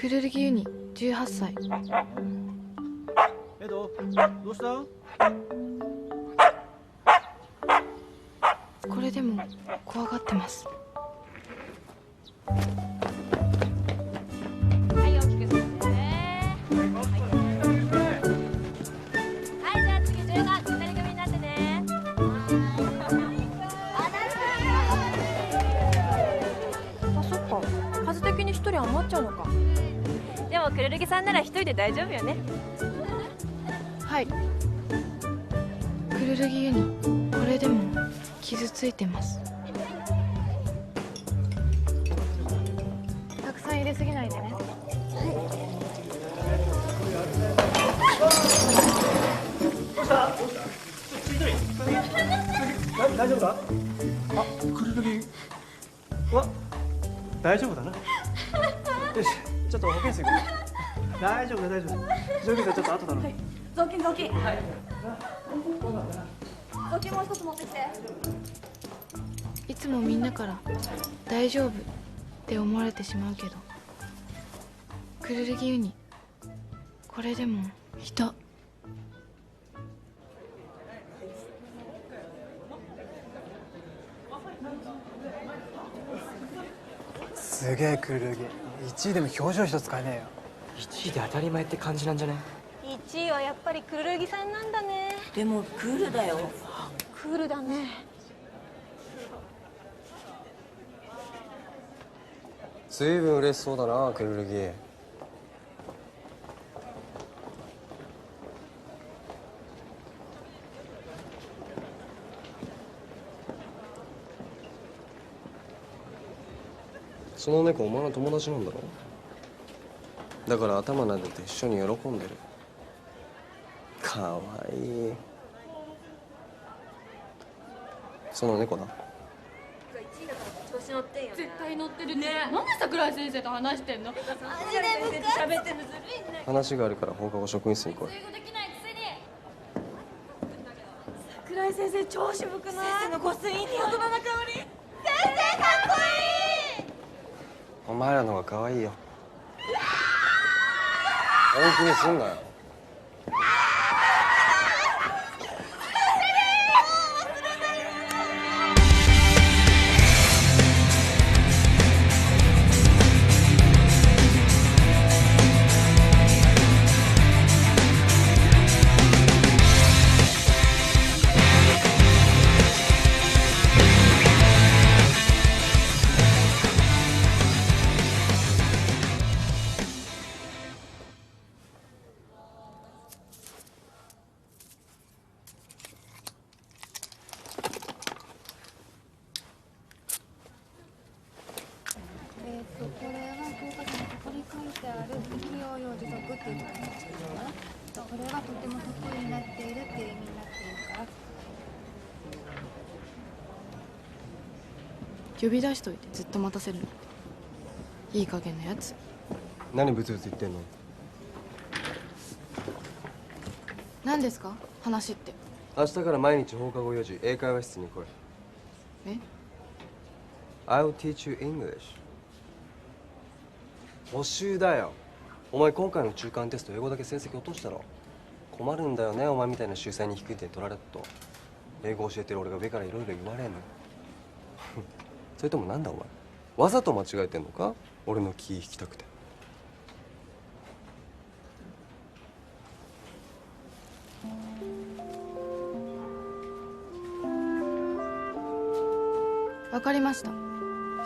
クルルギユニ18歳。どうした？これでも怖がってます。はい、大きく吸ってね。はい、じゃあ次10月2人組になってね。あ、そっか。数的に1人余っちゃうのか。でもくるるぎさんなら1人で大丈夫よね。はい。クルルギユニこれでも傷ついてます。たくさん入れすぎないでね。大丈夫か？あ、くるるぎは大丈夫だな。よし、ちょっと保健室行こう。大丈夫だ、大丈夫。上下ちょっと後だろ。雑巾雑巾。はい。雑巾もう一つ持ってきて。いつもみんなから大丈夫って思われてしまうけど、クルルギユニこれでも人。すげえクルルギ、1位でも表情一つ変えねえよ。1位で当たり前って感じなんじゃね？ 1位はやっぱりくるるぎさんなんだね。でもクールだよ。クールだね。ずいぶん嬉しそうだな、くるるぎ。その猫お前の友達なんだろ？だから頭撫でて一緒に喜んでる。かわいい。その猫だ。調子乗ってんよね。絶対乗ってるね。なんで桜井先生と話してんの？マジで喋ってんのずるいね。話があるから放課後職員室に来い。英語できないくせに。桜井先生超渋くない？先生のごすいいに大人な香り。先生かっこいい。お前らの方が可愛いよ。本気にすんなよ。これは教科書のここに書いてある適応用持続っていうところにつけるかな。これがとても得意になっているっていう意味になっているから。呼び出しといてずっと待たせるの。いい加減なやつ。何ブツブツ言ってんの？何ですか話って。明日から毎日放課後4時英会話室に来い。え？ I'll teach you English。補習だよ。お前今回の中間テスト英語だけ成績落としたろ。困るんだよね、お前みたいな秀才に低い点取られると。英語教えてる俺が上からいろいろ言われんの。それともなんだお前、わざと間違えてんのか？俺の気引きたくて。わかりました。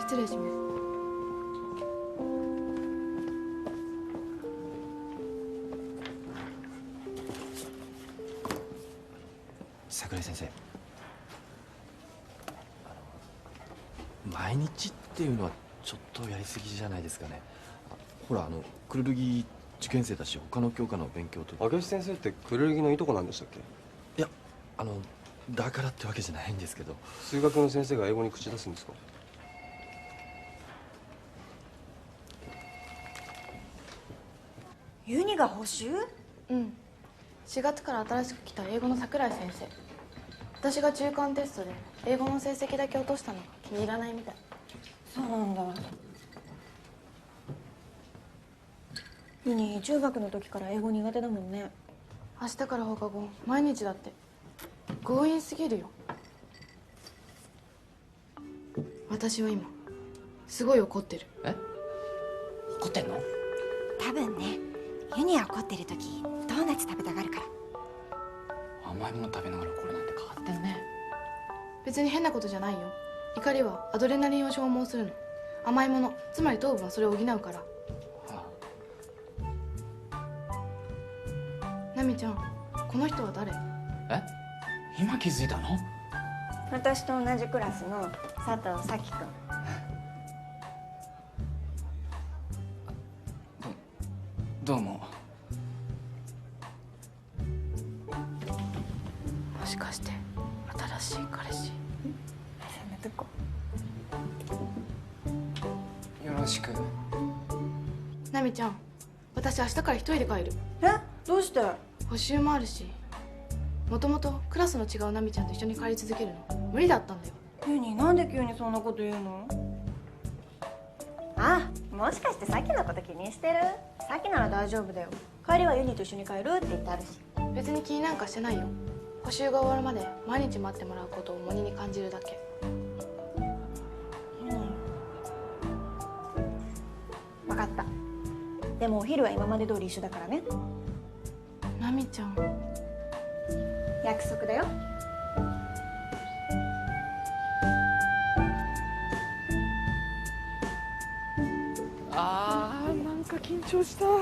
失礼します。桜井先生、毎日っていうのはちょっとやりすぎじゃないですかね。ほらくるるぎ受験生だし他の教科の勉強と。明石先生ってくるるぎのいとこなんでしたっけ？いやだからってわけじゃないんですけど。数学の先生が英語に口出すんですか？ユニが補習？うん。4月から新しく来た英語の桜井先生。私が中間テストで英語の成績だけ落としたのが気に入らないみたい。そうなんだ。ユニ中学の時から英語苦手だもんね。明日から放課後毎日だって。強引すぎるよ。私は今すごい怒ってる。え、怒ってんの？多分ね、ユニは怒ってる時ドーナツ食べたがるから。甘いもの食べながら怒るなんて変わってんね。別に変なことじゃないよ。怒りはアドレナリンを消耗するの。甘いもの、つまり糖分はそれを補うから。ナミちゃん、この人は誰？え、今気づいたの？私と同じクラスの佐藤咲くん。どうも。もしかして新しい彼氏？そんなとこ。よろしく。ナミちゃん、私明日から一人で帰る。どうして？補習もあるし。もともとクラスの違うナミちゃんと一緒に帰り続けるの無理だったんだよ。ユニ、なんで急にそんなこと言うの？あ、もしかしてさっきのこと気にしてる？さっきなら大丈夫だよ。帰りはユニと一緒に帰るって言ってあるし。別に気になんかしてないよ。補習が終わるまで毎日待ってもらうことを重荷に感じるだけ。ユニ、分かった。でもお昼は今まで通り一緒だからね。ナミちゃん、約束だよ。なんか緊張した。ご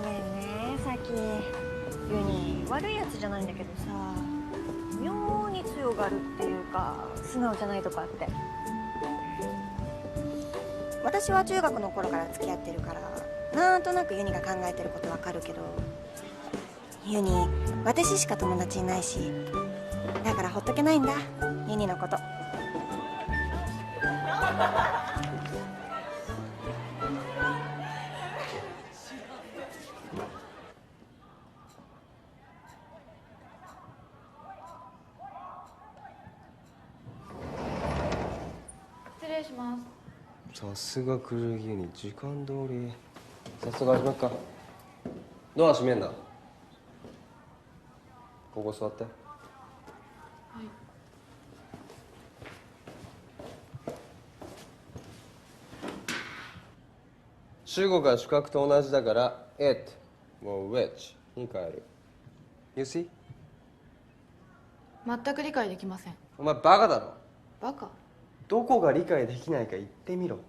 めんね、さっきユニ悪いやつじゃないんだけどさ、妙に強がるっていうか素直じゃないとこあって。私は中学の頃から付き合ってるからなんとなくユニが考えてることわかるけど、ユニ私しか友達いないし、だからほっとけないんだユニのこと。失礼します。さすがクルギユニ、時間通り。早速始めっか。ドア閉めんな。ここ座って。はい。主語が主格と同じだから it も which に変える。 You see? 全く理解できません。お前バカだろ。バカ？どこが理解できないか言ってみろ。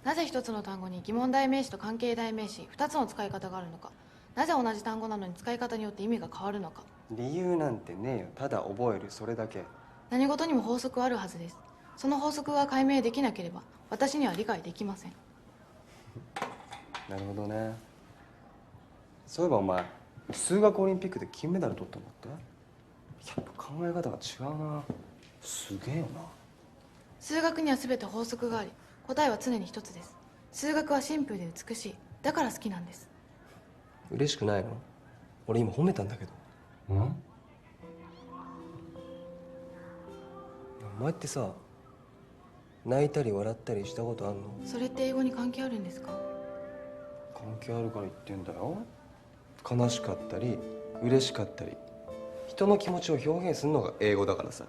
なぜ一つの単語に疑問代名詞と関係代名詞2つの使い方があるのか。なぜ同じ単語なのに使い方によって意味が変わるのか。理由なんてねえよ。ただ覚える、それだけ。何事にも法則はあるはずです。その法則が解明できなければ私には理解できません。なるほどね。そういえばお前数学オリンピックで金メダル取ったんだって。やっぱ考え方が違うな。すげえよな。数学には全て法則があり、答えは常に一つです。数学はシンプルで美しい。だから好きなんです。嬉しくないの？俺今褒めたんだけど。お前ってさ、泣いたり笑ったりしたことあんの？それって英語に関係あるんですか？関係あるから言ってんだよ。悲しかったり嬉しかったり、人の気持ちを表現するのが英語だからさ。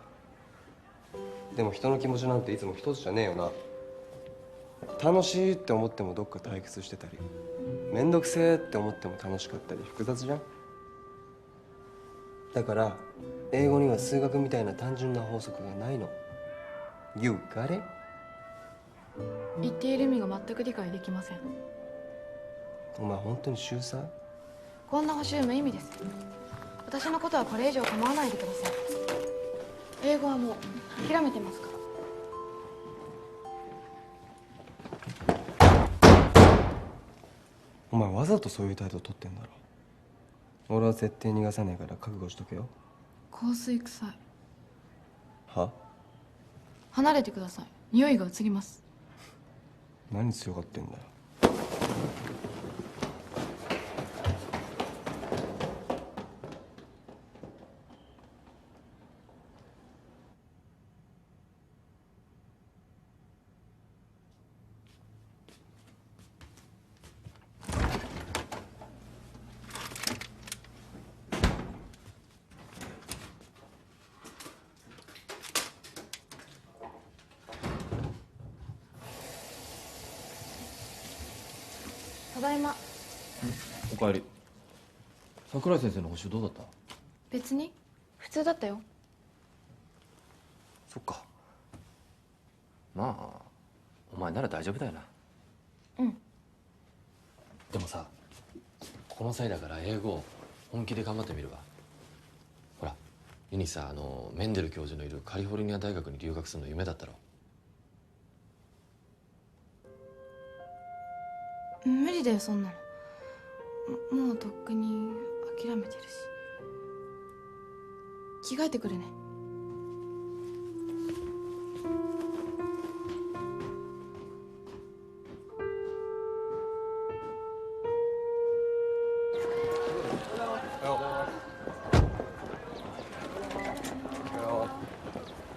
でも人の気持ちなんていつも一つじゃねえよな。楽しいって思ってもどっか退屈してたり、めんどくせえって思っても楽しかったり複雑じゃん。だから英語には数学みたいな単純な法則がないの。You got it? 言っている意味が全く理解できません。お前本当に秀才？こんな補習無意味です。私のことはこれ以上構わないでください。英語はもう諦めてますから。お前わざとそういう態度取ってんだろ。俺は絶対逃がさねえから覚悟しとけよ。香水臭い。は？離れてください。匂いが移ります。何強がってんだよ。ただいま。おかえり。桜井先生の補習どうだった？別に普通だったよ。そっか。まあお前なら大丈夫だよな。うん。でもさ、この際だから英語本気で頑張ってみるわ。ほらユニさ、メンデル教授のいるカリフォルニア大学に留学するの夢だったろ。無理だよそんなの。もうとっくに諦めてるし。着替えてくるね。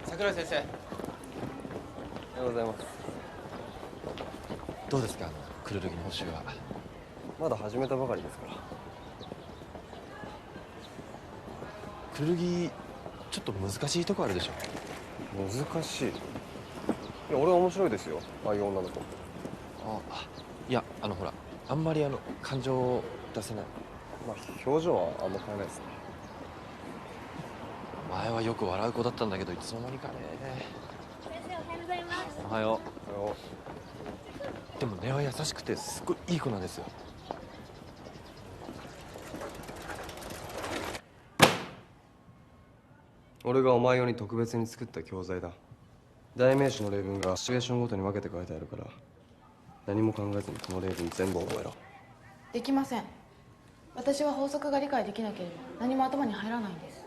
桜井先生。おはようございます。どうですか、クルルギの補習は。まだ始めたばかりですから。クルルギちょっと難しいとこあるでしょ。難しい。いや、俺は面白いですよ、ああいう女の子。いや、ほらあんまり感情を出せない。まあ表情はあんま変えないですね。前はよく笑う子だったんだけど、いつの間にかね。先生、おはようございます。おはよおはよう。でも根は優しくてすっごいいい子なんですよ。俺がお前用に特別に作った教材だ。代名詞の例文がシチュエーションごとに分けて書いてあるから、何も考えずにこの例文全部覚えろ。できません。私は法則が理解できなければ何も頭に入らないんです。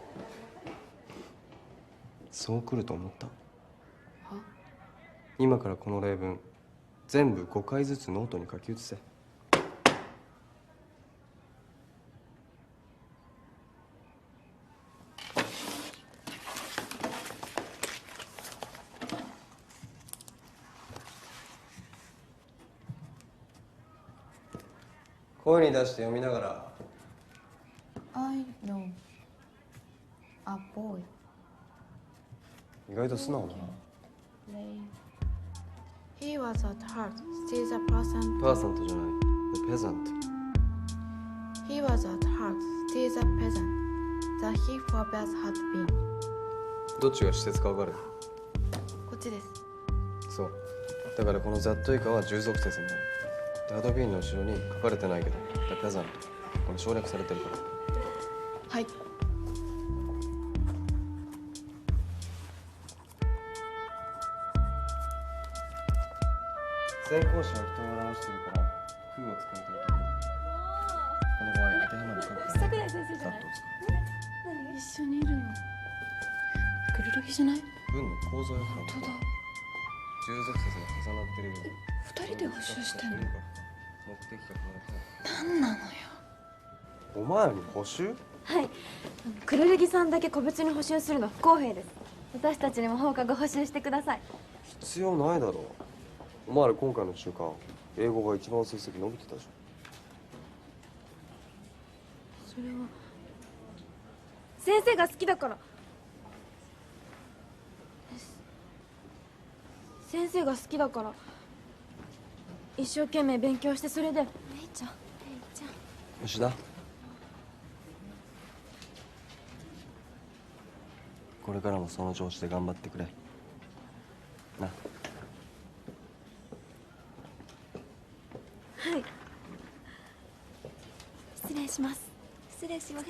そう来ると思った。は？今からこの例文全部5回ずつノートに書き写せ。声に出して読みながら。 I know a boy. 意外と素直だな。 He was at heart still the person. パーサントじゃない。The peasant。 He was at heart still the peasant that he forebears had been. どっちが施設か分かる？こっちです。そう。だからこのざっと以下は従属説になる。で、ハドビーンの後ろに書かれてないけど、The peasant。これ省略されてるから。はい。先行詞は人を表してるから空を使いたいとき、この場合当てはまる書くから桜井先生じゃない？一緒にいるのクルルギじゃない？文の構造やから本当だ。従属説が重なってるように二人で補習してんの？目的が何なのよ。お前らに補習？はい。クルルギさんだけ個別に補習するの不公平です。私たちにも放課後補習してください。必要ないだろう。お前ら今回の週間英語が一番成績伸びてたじゃん。それは先生が好きだから。先生が好きだから一生懸命勉強して、それで。レイちゃん吉田、これからもその調子で頑張ってくれな。はい。失礼します。失礼します。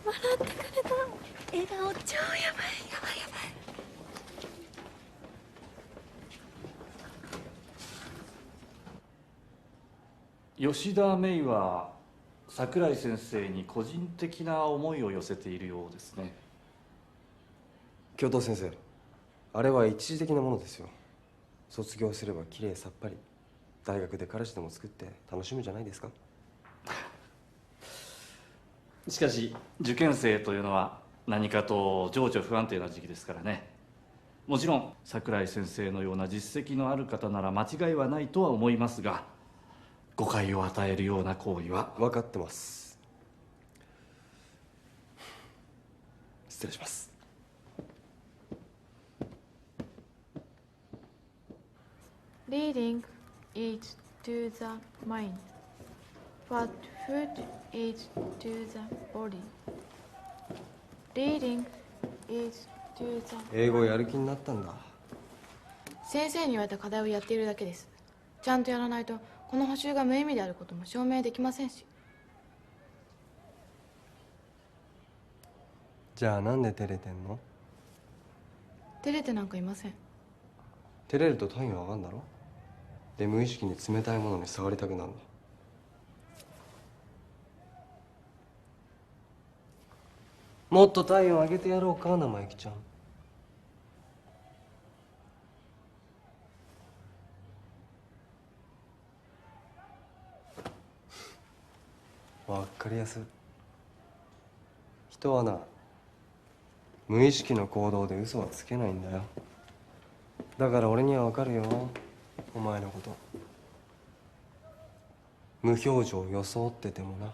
笑ってくれた。笑顔超やばい。やばいやばい。吉田芽衣は桜井先生に個人的な思いを寄せているようですね。教頭先生、あれは一時的なものですよ。卒業すればきれいさっぱり大学で彼氏でも作って楽しむじゃないですか。しかし受験生というのは何かと情緒不安定な時期ですからね。もちろん桜井先生のような実績のある方なら間違いはないとは思いますが、誤解を与えるような行為は。分かってます。失礼します。Reading each to the mind, what food is to the body. Reading is to the... 英語やる気になったんだ。先生に言われた課題をやっているだけです。ちゃんとやらないとこの補習が無意味であることも証明できませんし。じゃあなんで照れてんの？照れてなんかいません。照れると単位は上がるんだろ？で無意識に冷たいものに触りたくなるんだ。もっと体温上げてやろうか、生意気ちゃん。わかりやすい。人はな、無意識の行動で嘘はつけないんだよ。だから俺にはわかるよ、お前のこと。無表情装っててもな。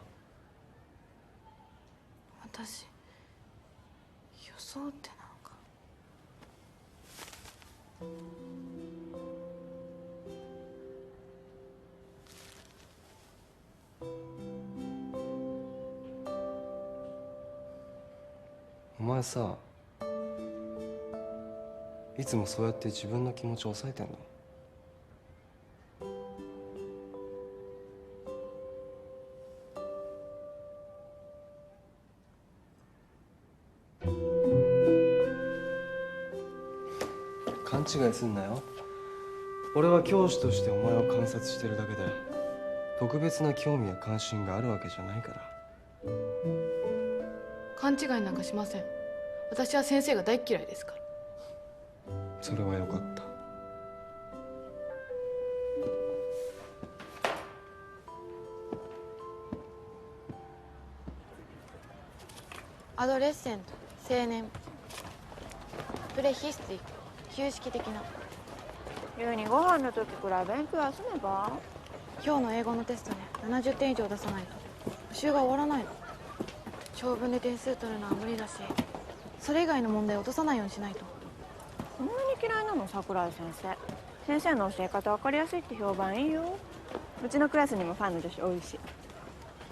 私装ってなんか。お前さ、いつもそうやって自分の気持ちを抑えてんの？勘違いすんなよ。俺は教師としてお前を観察してるだけで特別な興味や関心があるわけじゃないから。勘違いなんかしません。私は先生が大っ嫌いですから。それはよかった。アドレッセント、青年、プレヒスティック、旧式的な。優にご飯の時くらい勉強休めば？今日の英語のテストね、70点以上出さないと補習が終わらないの。長文で点数取るのは無理だし、それ以外の問題を落とさないようにしないと。そんなに嫌いなの、桜井先生。先生の教え方分かりやすいって評判いいよ。うちのクラスにもファンの女子多いし。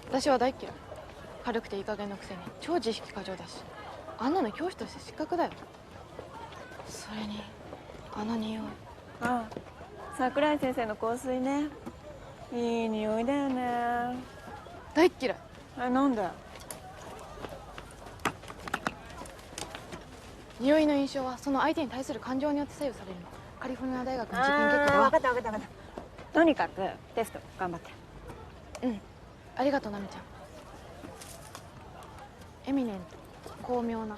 私は大っ嫌い。軽くていい加減のくせに超自意識過剰だし、あんなの教師として失格だよ。それにあの匂い。ああ、桜井先生の香水ね。いい匂いだよね。大っ嫌い。なんで？匂いの印象はその相手に対する感情によって左右されるの。カリフォルニア大学の受験結果では。分かった分かった分かった。とにかくテスト頑張って。うん、ありがとう、ナミちゃん。エミネント、巧妙な。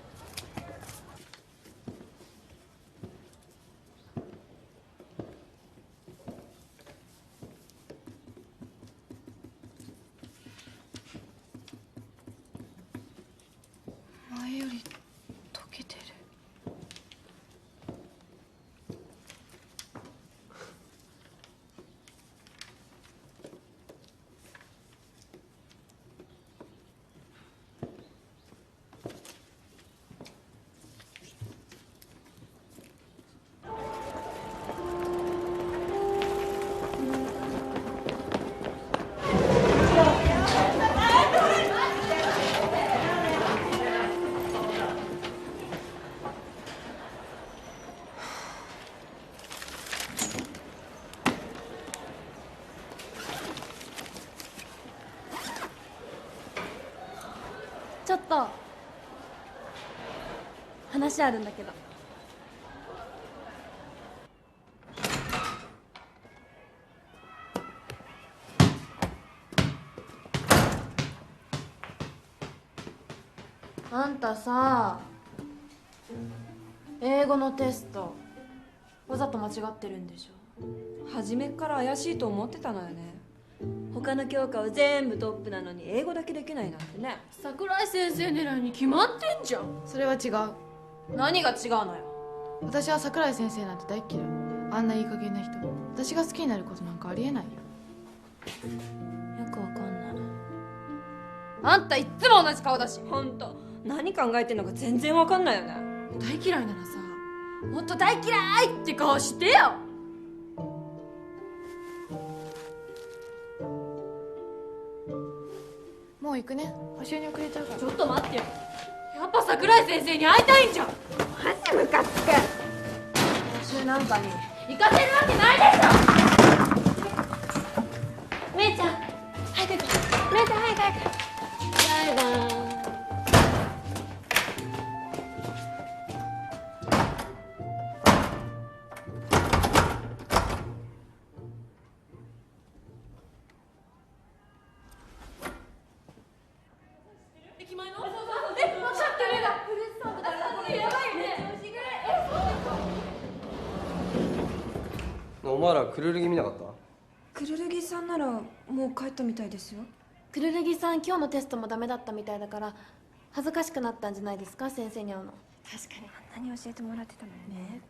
前より溶けてる。ちょっと話あるんだけど。あんたさ、英語のテストわざと間違ってるんでしょ？初めっから怪しいと思ってたのよね。他の教科は全部トップなのに英語だけできないなんてね。桜井先生狙いに決まってんじゃん。それは違う。何が違うのよ。私は桜井先生なんて大嫌い。あんないい加減な人、私が好きになることなんかありえないよ。よくわかんない。あんたいっつも同じ顔だし。ほんと何考えてんのか全然わかんないよね。大嫌いならさ、もっと大嫌いって顔してよ。う行くね。補習に遅れちゃうから。ちょっと待ってよ。やっぱ桜井先生に会いたいんじゃん。マジムカつく。補習なんかに行かせるわけないでしょ。めいちゃん早く行こう。めいちゃん早く早く。バイバーイ。お前らクルルギ見なかった？クルルギさんならもう帰ったみたいですよ。くるるぎさん今日のテストもダメだったみたいだから恥ずかしくなったんじゃないですか、先生に会うの。確かにあんなに教えてもらってたのよね。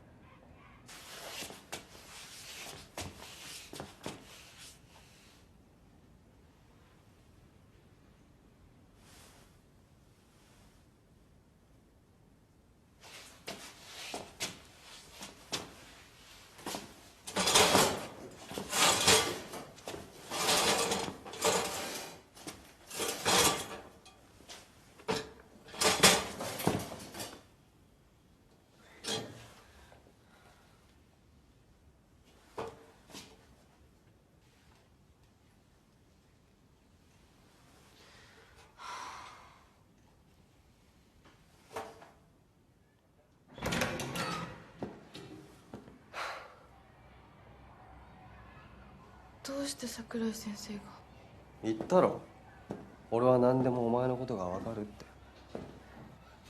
どうして桜井先生が。言ったろ、俺は何でもお前のことが分かるって。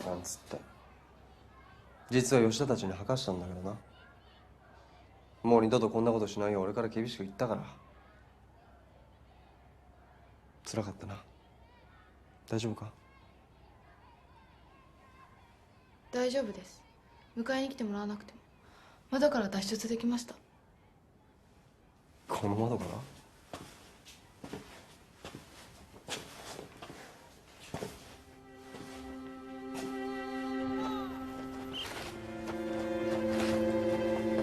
なんつって実は吉田たちに吐かしたんだけどな。もう二度とこんなことしないよう俺から厳しく言ったから。辛かったな。大丈夫か？大丈夫です。迎えに来てもらわなくても窓から脱出できました。この窓から？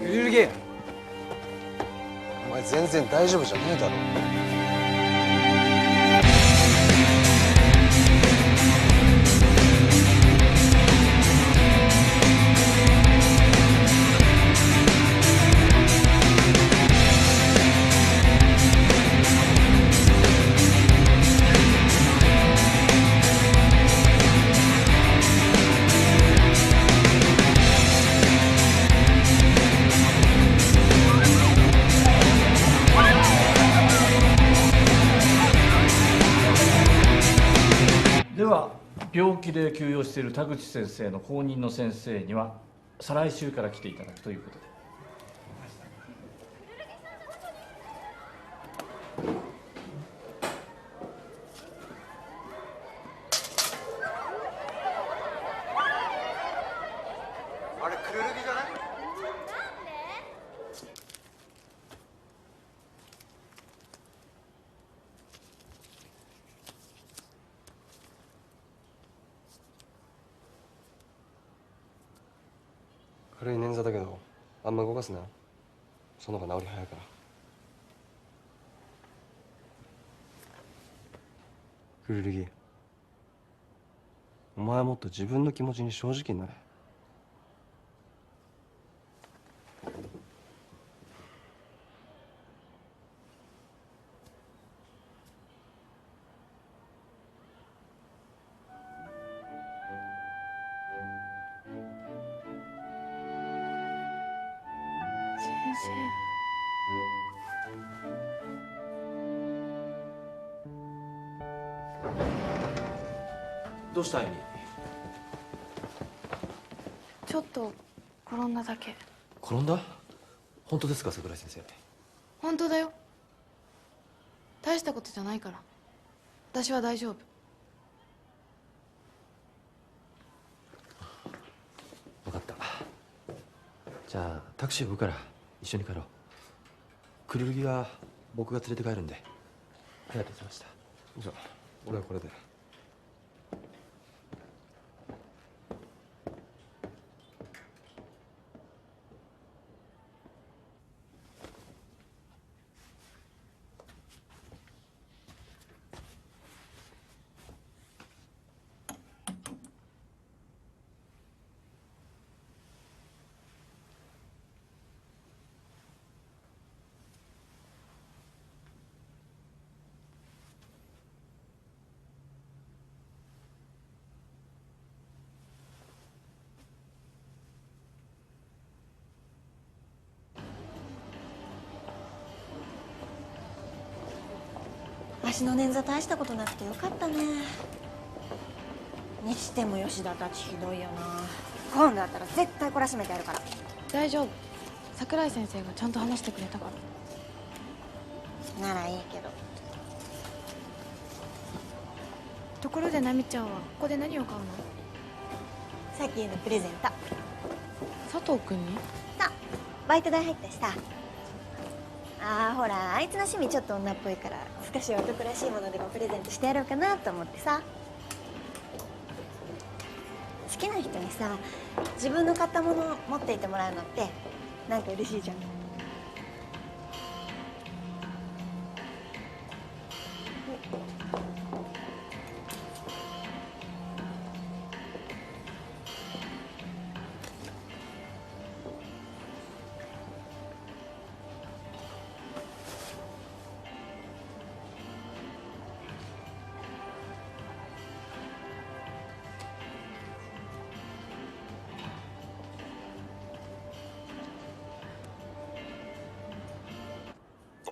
ゆるぎ、お前全然大丈夫じゃねえだろ。では病気で休養している田口先生の後任の先生には再来週から来ていただくということで。あれクルルギじゃない？軽い捻挫だけどあんま動かすな。その方が治り早いから。クルルギ、お前はもっと自分の気持ちに正直になれ。先生。どうしたいに？ちょっと転んだだけ。転んだ？本当ですか、桜井先生？本当だよ。大したことじゃないから私は大丈夫。分かった。じゃあタクシー呼ぶから一緒に帰ろう。クルルギは僕が連れて帰るんで。ありがとうございました。じゃあ俺はこれで。私の捻挫大したことなくてよかったね。にしても吉田たちひどいよな。今度だったら絶対懲らしめてやるから。大丈夫、桜井先生がちゃんと話してくれたから。ならいいけど。ところで奈美ちゃんはここで何を買うの？さっきのプレゼント。佐藤君に？さあ、バイト代入ったしさ。ほら、あいつの趣味ちょっと女っぽいから少し男らしいものでもプレゼントしてやろうかなと思ってさ。好きな人にさ、自分の買ったものを持っていてもらうのってなんか嬉しいじゃん。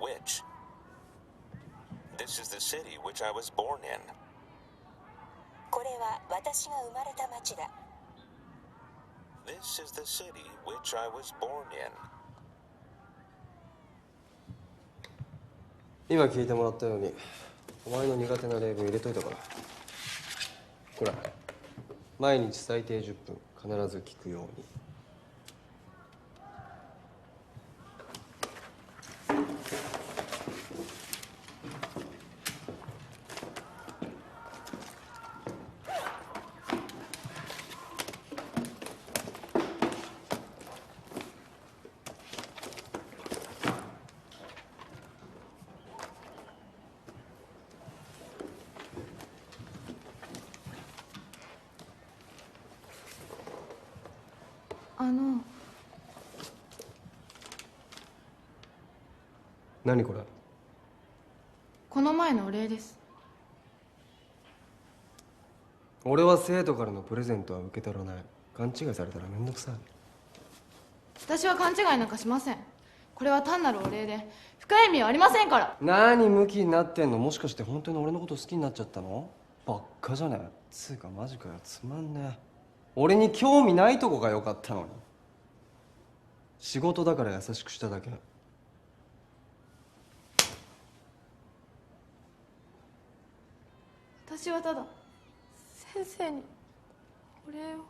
Which? This is the city which I was born in. これは私が生まれた町だ。This is the city which I was born in. 今聞いてもらったようにお前の苦手な例文入れといたから。ほら、毎日最低10分必ず聞くように。何これ？この前のお礼です。俺は生徒からのプレゼントは受け取らない。勘違いされたら面倒くさい。私は勘違いなんかしません。これは単なるお礼で深い意味はありませんから。何ムキになってんの？もしかして本当に俺のこと好きになっちゃったの？ばっかじゃねえ。つうかマジかよ、つまんねえ。俺に興味ないとこが良かったのに。仕事だから優しくしただけ。私はただ先生にお礼を。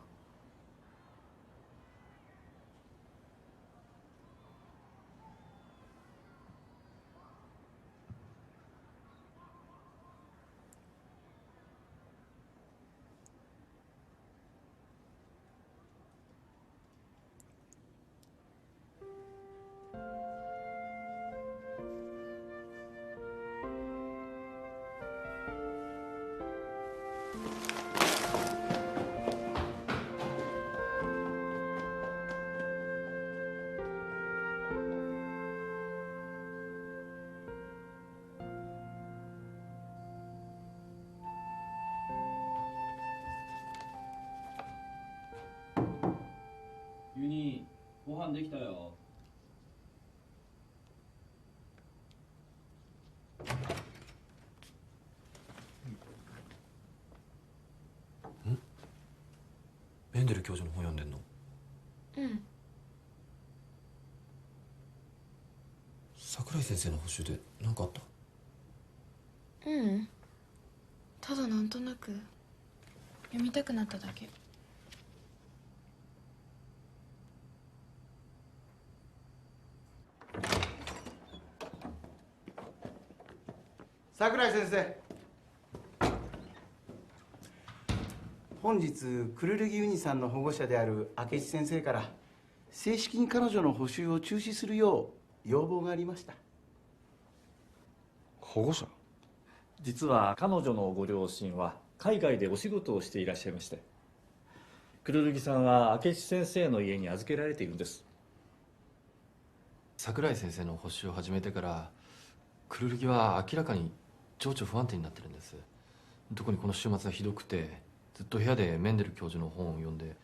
ユニ、ご飯できたよ。メンデル教授の本読んでんの？うん。桜井先生の補習で何かあった？ただなんとなく読みたくなっただけ。桜井先生、本日クルルギユニさんの保護者である明智先生から正式に彼女の補習を中止するよう要望がありました。保護者？実は彼女のご両親は海外でお仕事をしていらっしゃいまして、クルルギさんは明智先生の家に預けられているんです。桜井先生の補習を始めてからクルルギは明らかに情緒不安定になってるんです。特にこの週末はひどくて、ずっと部屋でメンデル教授の本を読んで。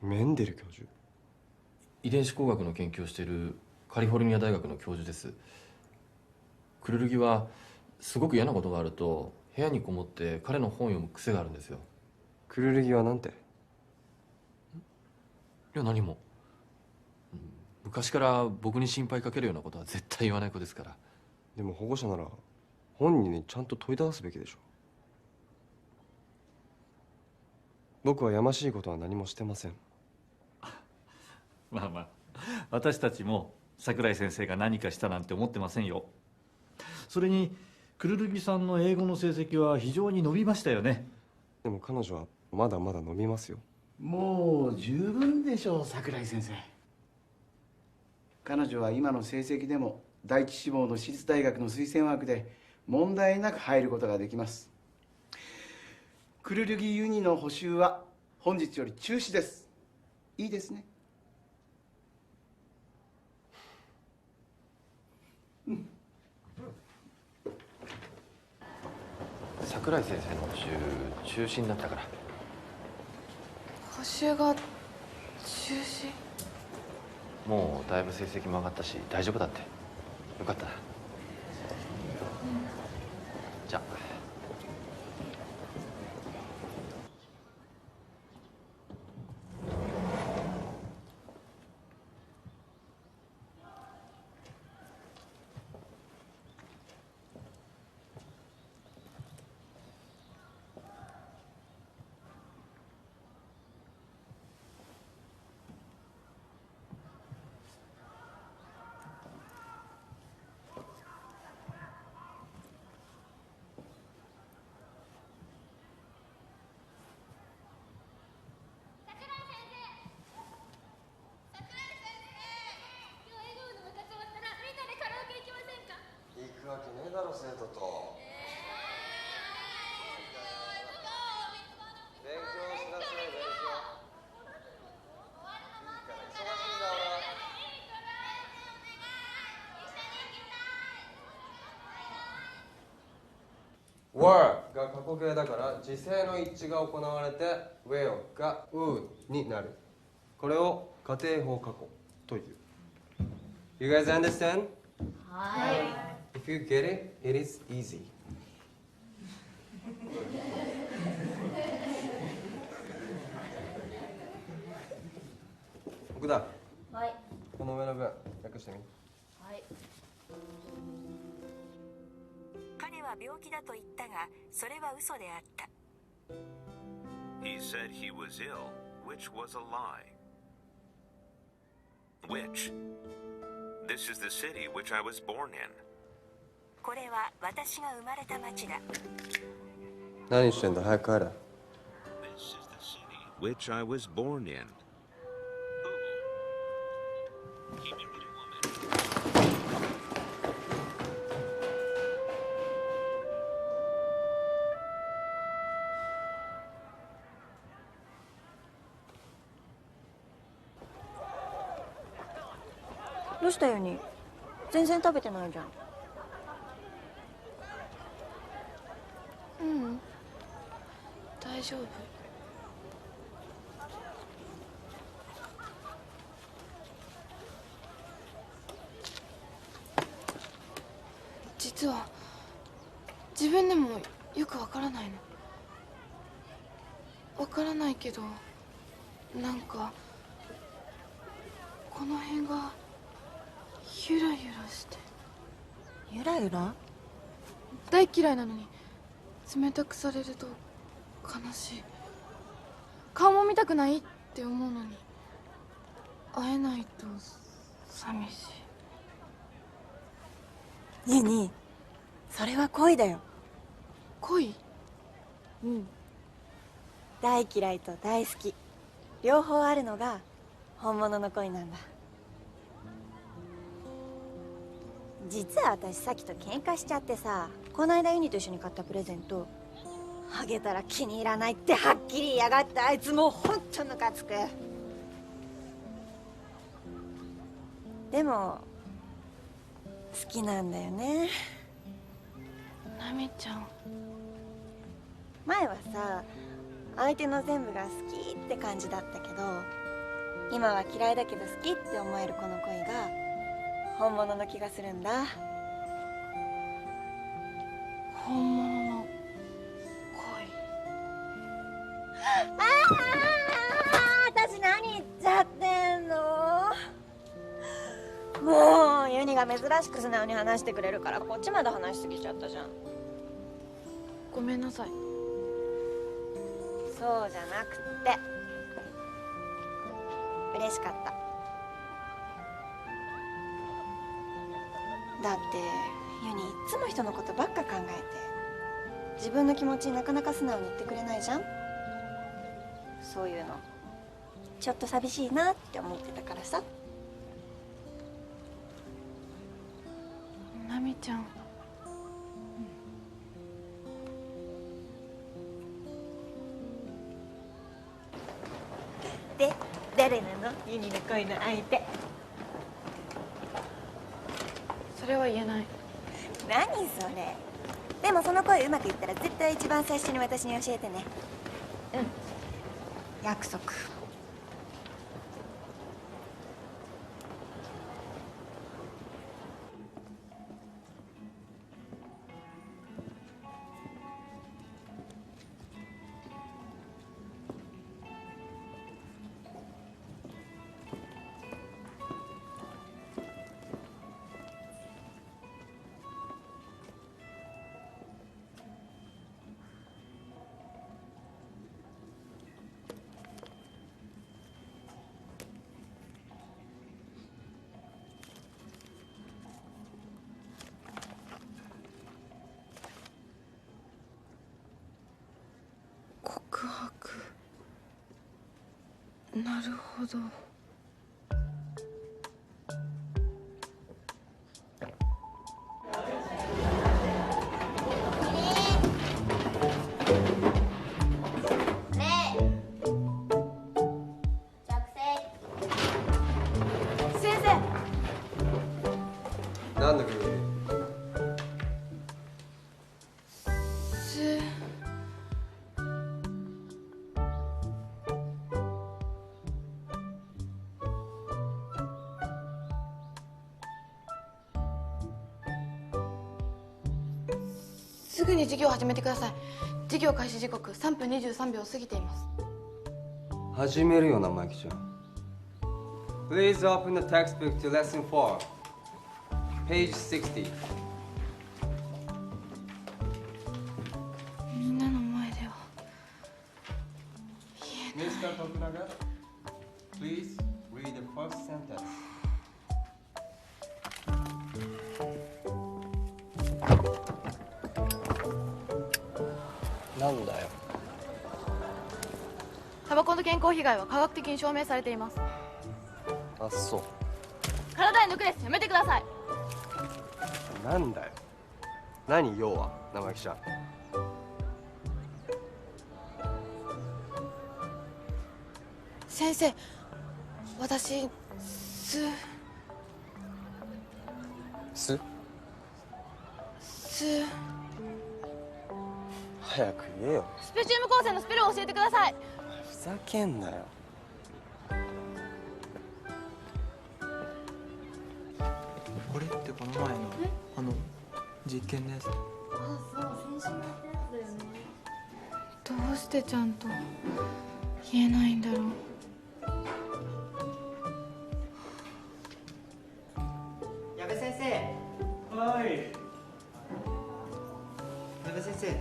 メンデル教授？遺伝子工学の研究をしているカリフォルニア大学の教授です。クルルギはすごく嫌なことがあると部屋にこもって彼の本を読む癖があるんですよ。クルルギはなんて？いや何も。昔から僕に心配かけるようなことは絶対言わない子ですから。でも保護者なら本人にちゃんと問いただすべきでしょ。僕はやましいことは何もしてません。まあまあ私たちも桜井先生が何かしたなんて思ってませんよ。それにクルルギさんの英語の成績は非常に伸びましたよね。でも彼女はまだまだ伸びますよ。もう十分でしょう、桜井先生。彼女は今の成績でも第一志望の私立大学の推薦枠で問題なく入ることができます。クルルギユニの補習は本日より中止です。いいですね。桜井先生の補習中止になったから。補習が中止？もうだいぶ成績も上がったし大丈夫だって。よかったな。じゃあ。行くわけねえだろ、生徒と。勉強しなさい、勉強。いいから忙しいんだ俺。were が過去形だから時制の一致が行われて will が would になる。これを仮定法過去という。You guys understand? はい。If you get it, it is easy. 奥田、はい。この上の文訳してみ。はい。彼は病気だと言ったが、それは嘘であった。He said he was ill, which was a lie. Which? This is the city which I was born in. これは私が生まれた町だ。何してんだ、早く帰れ。This is the city which I was born in. He married a woman. どうしたよに？全然食べてないじゃん。ううん大丈夫。実は自分でもよくわからないの。わからないけどなんかこの辺がゆらゆらして。ゆらゆら？大嫌いなのに冷たくされると悲しい。顔も見たくないって思うのに会えないと寂しい。ユニ、それは恋だよ。恋？うん。大嫌いと大好き両方あるのが本物の恋なんだ。実は私さっきと喧嘩しちゃってさ、この間ユニと一緒に買ったプレゼントあげたら気に入らないってはっきり言いやがって、あいつもうほんとムカつく。でも好きなんだよね。ナミちゃん。前はさ、相手の全部が好きって感じだったけど、今は嫌いだけど好きって思えるこの恋が本物の気がするんだ。本物の私何言っちゃってんの。もうユニが珍しく素直に話してくれるからこっちまで話しすぎちゃったじゃん。ごめんなさい。そうじゃなくって嬉しかった。だってユニいっつも人のことばっか考えて自分の気持ちになかなか素直に言ってくれないじゃん。そういうのちょっと寂しいなって思ってたからさ。ナミちゃん、で誰なのユニの恋の相手。それは言えない。何それ。でもその恋うまくいったら絶対一番最初に私に教えてね。うん、約束。告白。なるほど。先生。なんだくるすぐに授業を始めてください。授業開始時刻3分23秒を過ぎています。始めるよ生意気ちゃん。 Please open the textbook to lesson 4 page 60。 みんなの前ではMr. Tokunaga, please read the first sentence。 なんだよ。タバコの健康被害は科学的に証明されています。あ、そう。体へ抜くです。やめてください。なんだよ。何要は生意気ちゃん。先生、私す早く言えよ。スペチウム光線のスペルを教えてください。ふざけんなよ。これってこの前の実験のやつ。あ、そう、先週やったやつだよね。どうしてちゃんと言えないんだろう。矢部先生。はい。矢部先生。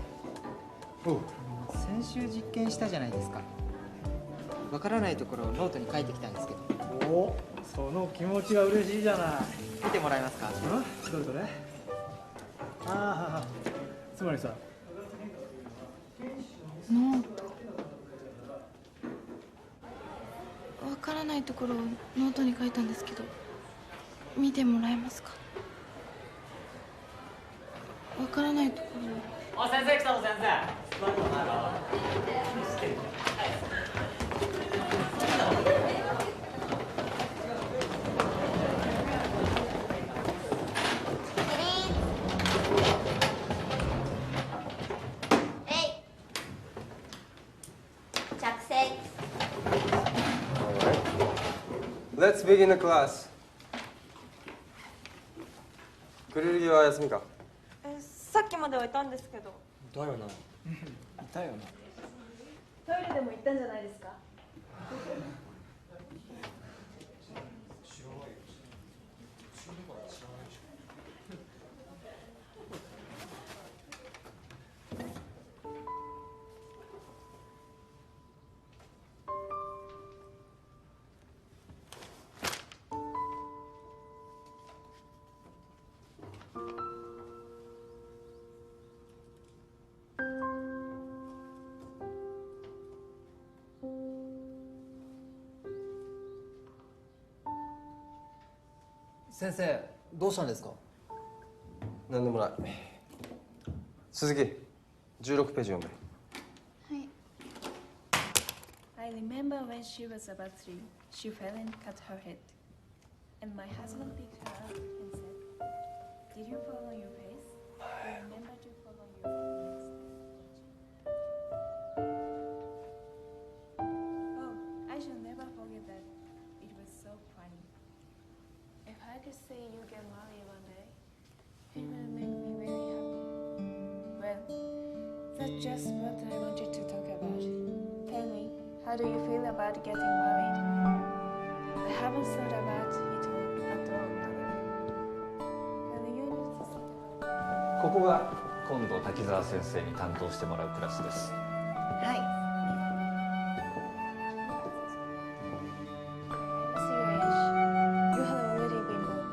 おう。先週実験したじゃないですか。わからないところをノートに書いてきたんですけど。お、その気持ちが嬉しいじゃない。見てもらえますか。どれどれ。ああ、つまりさ、ノート。わからないところをノートに書いたんですけど、見てもらえますか。わからないところを。あ、先生来たの先生。Let's begin the class。クルルギは休みか。さっきまではいたんですけど。だよな。いたよな。トイレでも行ったんじゃないですか。先生、どうしたんですか？なんでもない。鈴木、16ページ読んで。I remember when she was about 3, she fell and cut her head. And my husband picked her up and said, "Did you fall on your face? Remember to fall on your face." Oh, I shall never forget that. It was so funny. If I could see you get married one day, it would make me very happy. Well, that's just what I wanted to talk about. Tell me, how do you feel about getting married? I haven't thought about it at all, Mother. Well, you need to think about it. ここが今度滝沢先生に担当してもらうクラスです。はい。What's your age? You have already been born,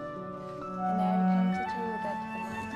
and I come to tell you that the man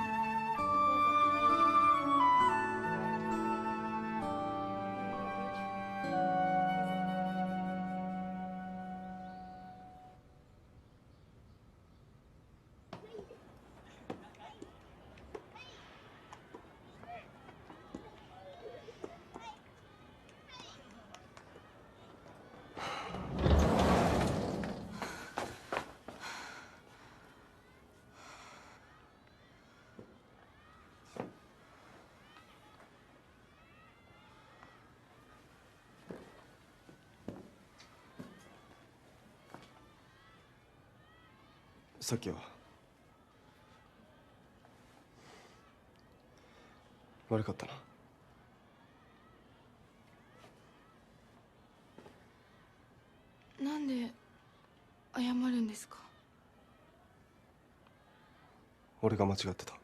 さっきは悪かったな。なんで謝るんですか？俺が間違ってた。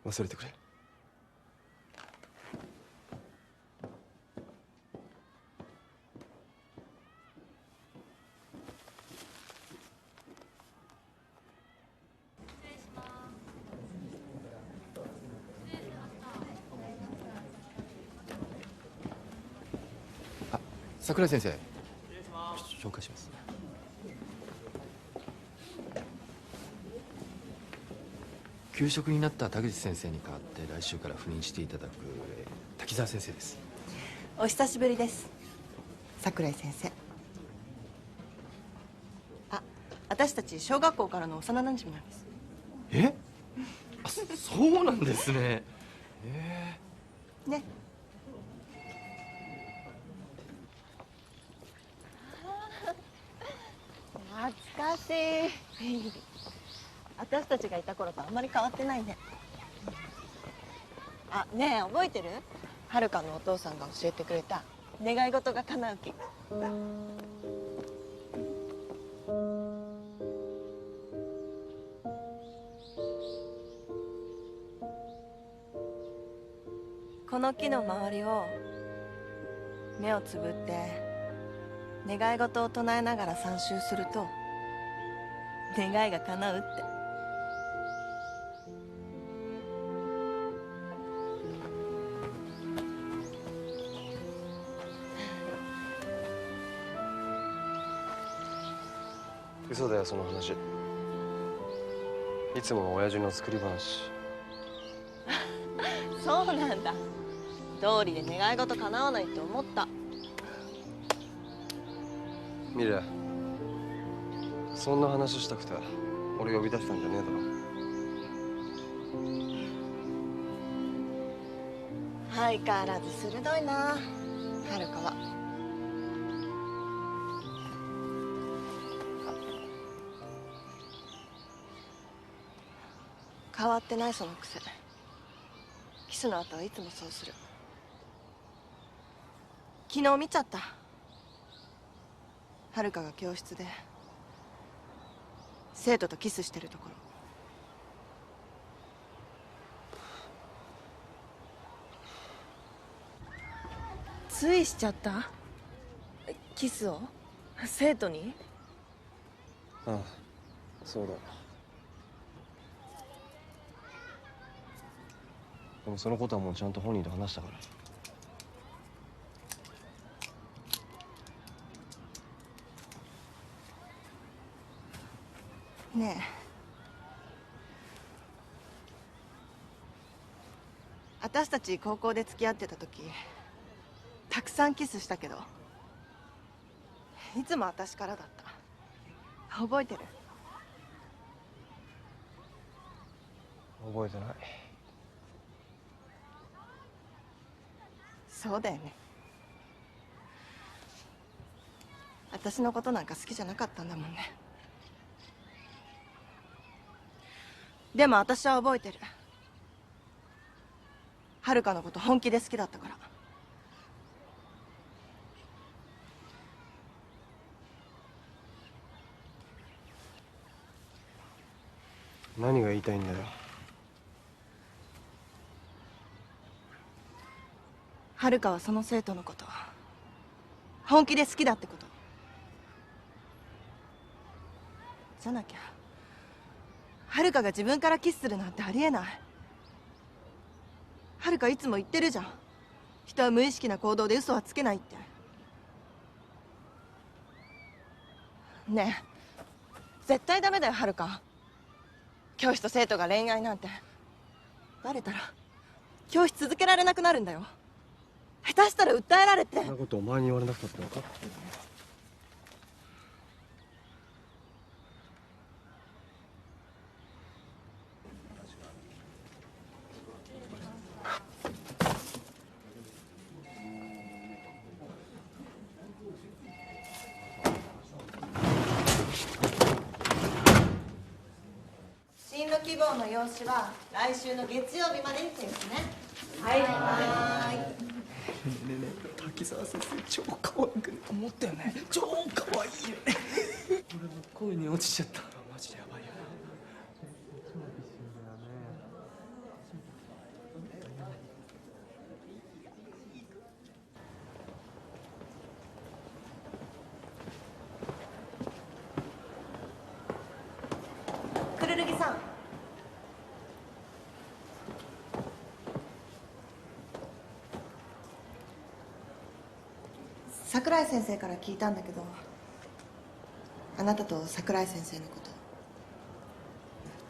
忘れてくれ。桜井先生、紹介します。休職になった田口先生に代わって来週から赴任していただく滝沢先生です。お久しぶりです、桜井先生。あ、私たち小学校からの幼馴染なんです。え？あ、そうなんですね。ね。懐かしい。私たちがいた頃とあんまり変わってないね。あ、ねえ、覚えてる？はるかのお父さんが教えてくれた願い事が叶う木。この木の周りを目をつぶって願い事を唱えながら3周すると願いが叶うって。嘘だよ、その話。いつもの親父の作り話。そうなんだ。道理で願い事叶わないって思った。ミレ、そんな話したくて俺呼び出したんじゃねえだろ。相変わらず鋭いな、はるかは。変わってないその癖。キスの後はいつもそうする。昨日見ちゃった。遥が教室で生徒とキスしてるところ。ついしちゃった？キスを生徒に？ああ、そうだ。でもそのことはもうちゃんと本人と話したから。ねえ、私たち高校で付き合ってた時たくさんキスしたけどいつも私からだった。覚えてる？覚えてない。そうだよね。私のことなんか好きじゃなかったんだもんね。でも私は覚えてる。遥のこと本気で好きだったから。何が言いたいんだよ。遥はその生徒のこと本気で好きだってこと。じゃなきゃ遥が自分からキスするなんてありえない。遥いつも言ってるじゃん。人は無意識な行動で嘘はつけないって。ねえ、絶対ダメだよ遥。教師と生徒が恋愛なんてバレたら教師続けられなくなるんだよ。下手したら訴えられて。そんなことお前に言われなくたって分かってる。進路希望の用紙は来週の月曜日までに提出ね。はい。ねえねえ、滝沢先生超可愛く思ったよね。超可愛いよね。俺も恋に落ちちゃった。マジでやばいよな。くるるぎさん。桜井先生から聞いたんだけど、あなたと桜井先生のこと、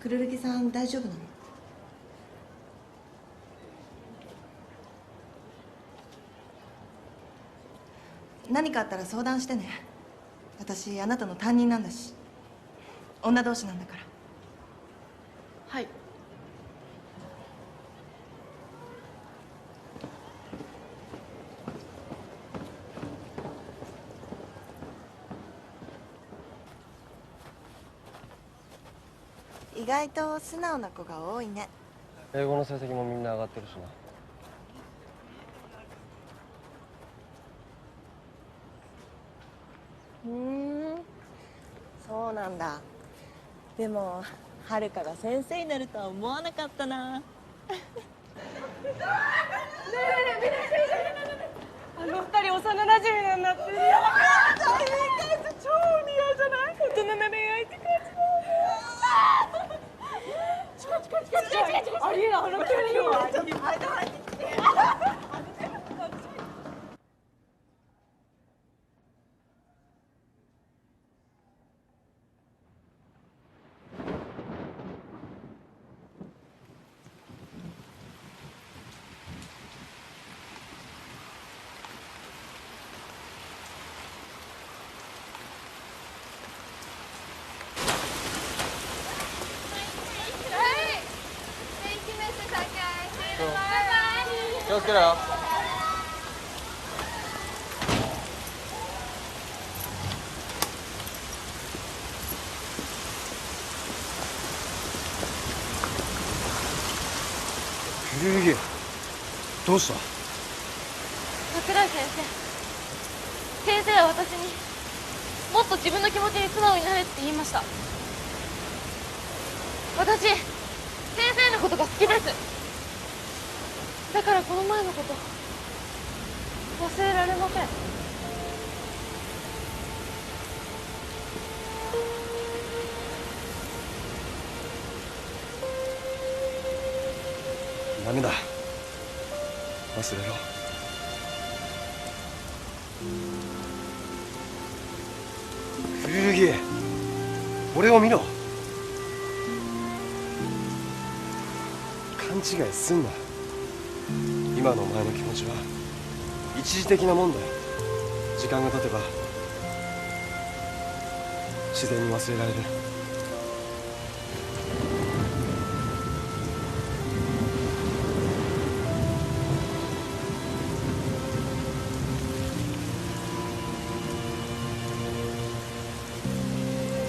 くるるぎさん大丈夫なの？何かあったら相談してね。私あなたの担任なんだし、女同士なんだから。はい。意外と素直な子が多いね。英語の成績もみんな上がってるしな。そうなんだ。でも遥が先生になるとは思わなかったな。あの二人幼なじみなんだって。いや大変かい、超お似合いじゃない？大人な恋愛って感じだ。近い。ありえない、あの距離は。ちょっと入ってきて。気をつけろよ。ゆぎどうした？桜井先生、先生は私にもっと自分の気持ちに素直になれって言いました。私先生のことが好きです。だからこの前のこと忘れられません。ダメだ、忘れろ。古着、俺を見ろ。勘違いすんな。今のお前の気持ちは一時的なもんだよ。時間が経てば自然に忘れられる。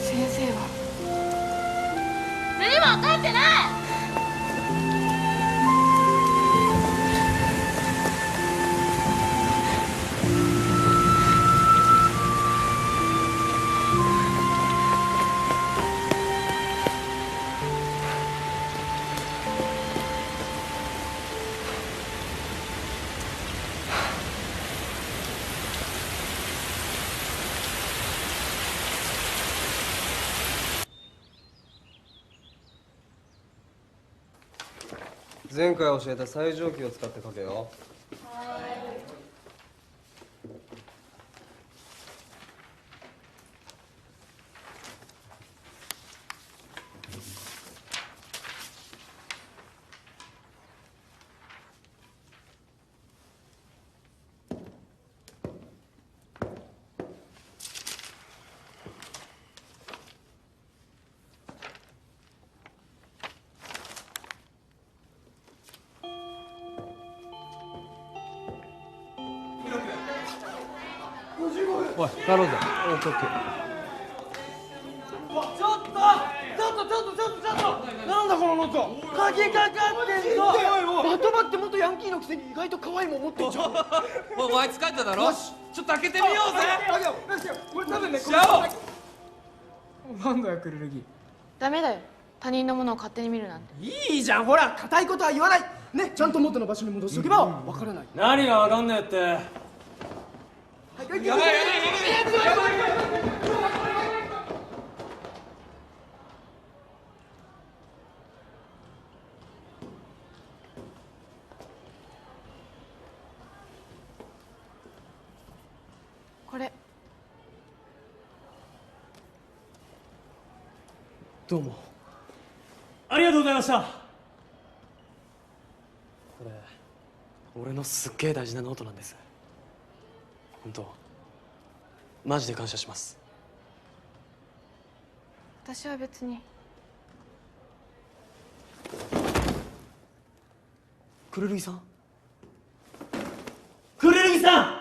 先生は何も分かってない。前回教えた最上級を使って書けよ。おい、帰ろうぜ。オッケーオッケー。なんだこのノート。鍵かかってんぞ。バトバって元ヤンキーのくせに意外と可愛いもん持ってんじゃん。おい、疲れただろ。ちょっと開けてみようぜ。俺多分ね、しちゃおう。なんだよクルルギ。ダメだよ、他人のものを勝手に見るなんて。いいじゃん、ほら固いことは言わないね。ちゃんと元の場所に戻しておけばわからない。何がわかんねえって。やばいやばいやばいやばい。これどうもありがとうございました。これ俺のすっげえ大事なノートなんです。本当マジで感謝します。私は別に。クルルギさん、クルルギさん。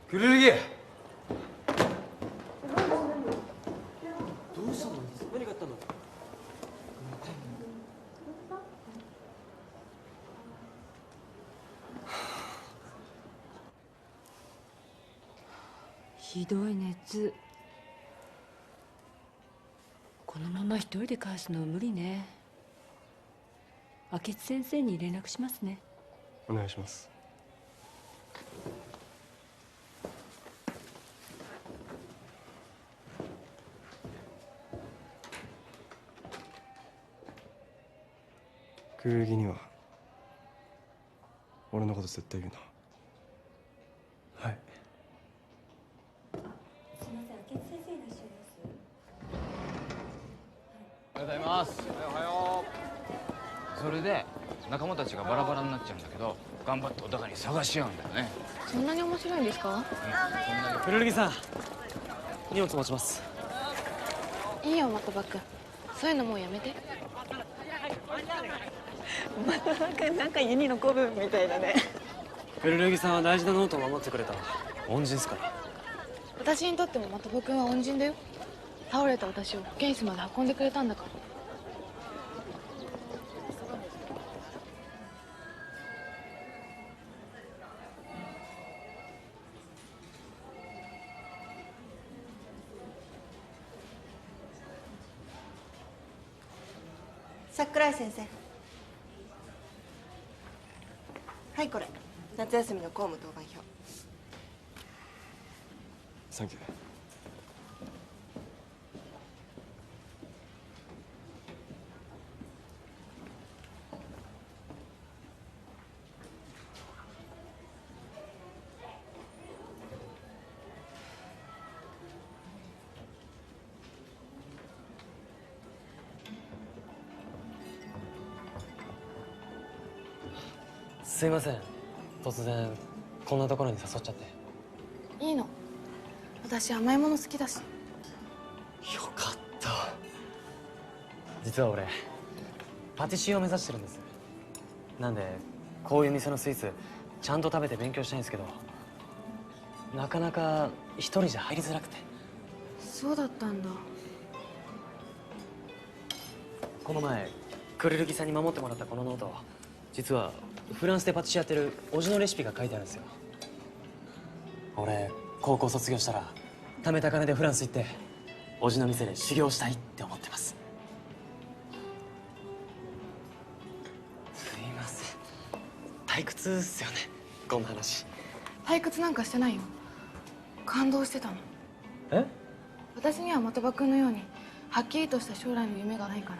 クルルギ。どうしたの？何があったの？ひどい熱。このまま一人で返すのは無理ね。明智先生に連絡しますね。お願いします。クルルギには俺のこと絶対言うな。はい。すみません、明智先生いらっしゃいます。おはようございます。おはよう。それで仲間たちがバラバラになっちゃうんだけど、頑張ってお互いに探し合うんだよね。そんなに面白いんですか？クルルギさん、荷物持ちます。いいよ、的場君。そういうのもうやめて。なんかユニの子分みたいだね。クルルギさんは大事なノートを守ってくれた恩人ですから。私にとっても的場君は恩人だよ。倒れた私を保健室まで運んでくれたんだから。桜井先生、はい、これ夏休みの公務当番表。サンキュー。すいません、突然こんなところに誘っちゃって。いいの、私甘いもの好きだし。よかった。実は俺パティシエを目指してるんです。なんでこういう店のスイーツちゃんと食べて勉強したいんですけど、なかなか一人じゃ入りづらくて。そうだったんだ。この前クルルギさんに守ってもらったこのノート、実はフランスでパティシエやってる叔父のレシピが書いてあるんですよ。俺高校卒業したら貯めた金でフランス行って叔父の店で修行したいって思ってます。すいません、退屈っすよねこんな話。退屈なんかしてないよ。感動してたの。え？私には的場君のようにはっきりとした将来の夢がないから。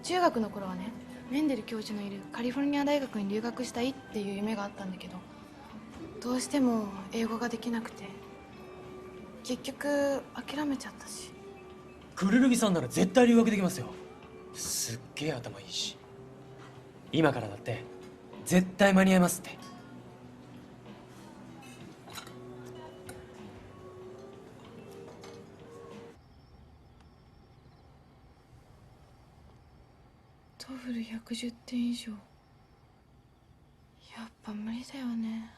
中学の頃はね、メンデル教授のいるカリフォルニア大学に留学したいっていう夢があったんだけど、どうしても英語ができなくて結局諦めちゃったし。クルルギさんなら絶対留学できますよ。すっげえ頭いいし、今からだって絶対間に合いますって。トフル110点以上、やっぱ無理だよね。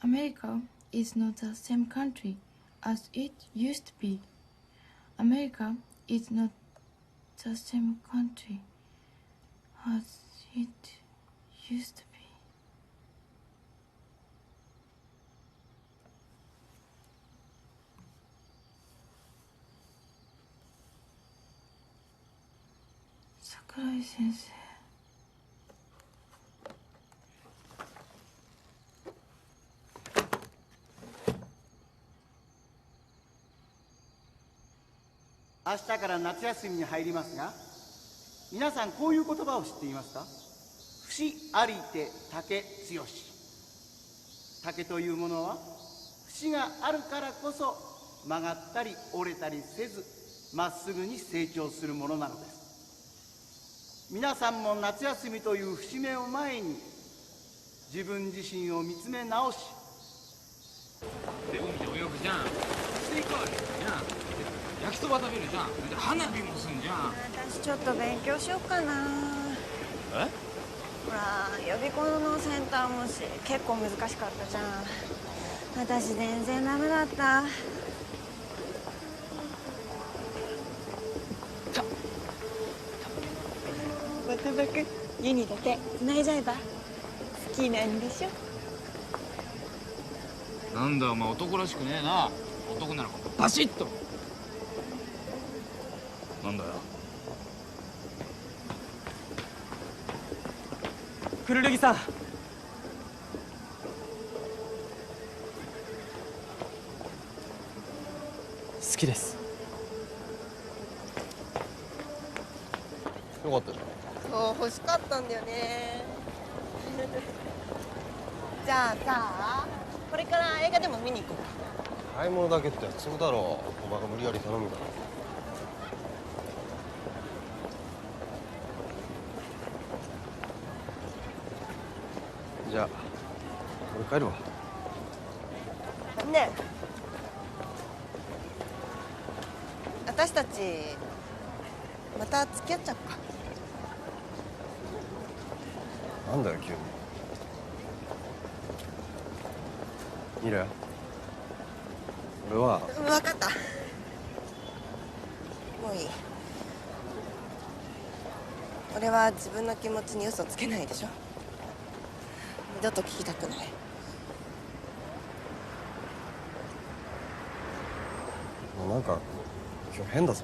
America is not the same country as it used to be. America is not the same country as it used to be. 桜井先生。明日から夏休みに入りますが、皆さんこういう言葉を知っていますか？節ありて竹強し。竹というものは節があるからこそ曲がったり折れたりせずまっすぐに成長するものなのです。皆さんも夏休みという節目を前に自分自身を見つめ直し、で海で泳ぐじゃん、スイカ割りじゃん、焼きそば食べるじゃん、で花火もすんじゃん。私ちょっと勉強しよっかな。え？ほら予備校のセンター模試結構難しかったじゃん。私全然ダメだった。的場君、ユニだけ繋いじゃえば。好きなんでしょ。なんだお前男らしくねえな。男ならバシッと。なんだよ。クルルギさん、好きです。よかったじゃん。そう欲しかったんだよね。じゃあさ、これから映画でも見に行こうか。買い物だけって約束だろ。お前が無理やり頼むから。じゃあ帰るわ。ねえ、私たちまた付き合っちゃうか。なんだよ急に。いいよ。俺は分かった、もういい。俺は自分の気持ちに嘘つけないでしょ。二度と聞きたくない。なんか今日変だぞ。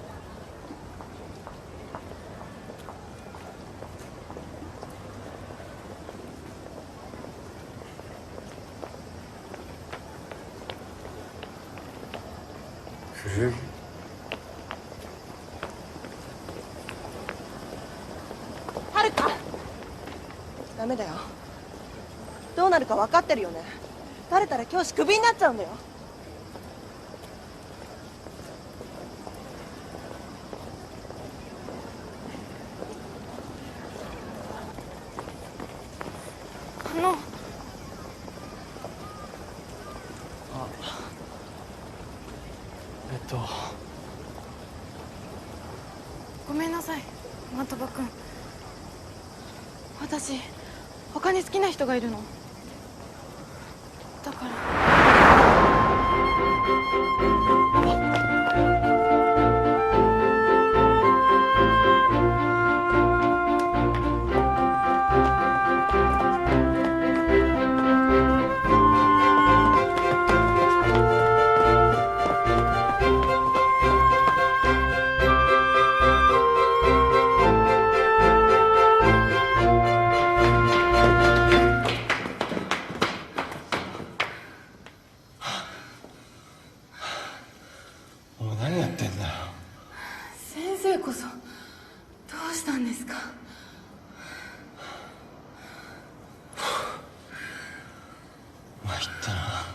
古着。はるか、ダメだよ。どうなるか分かってるよね。バレたら教師クビになっちゃうんだよ。ごめんなさい的場君。私他に好きな人がいるの。だからお前何やってんだよ。先生こそどうしたんですか。参ったな。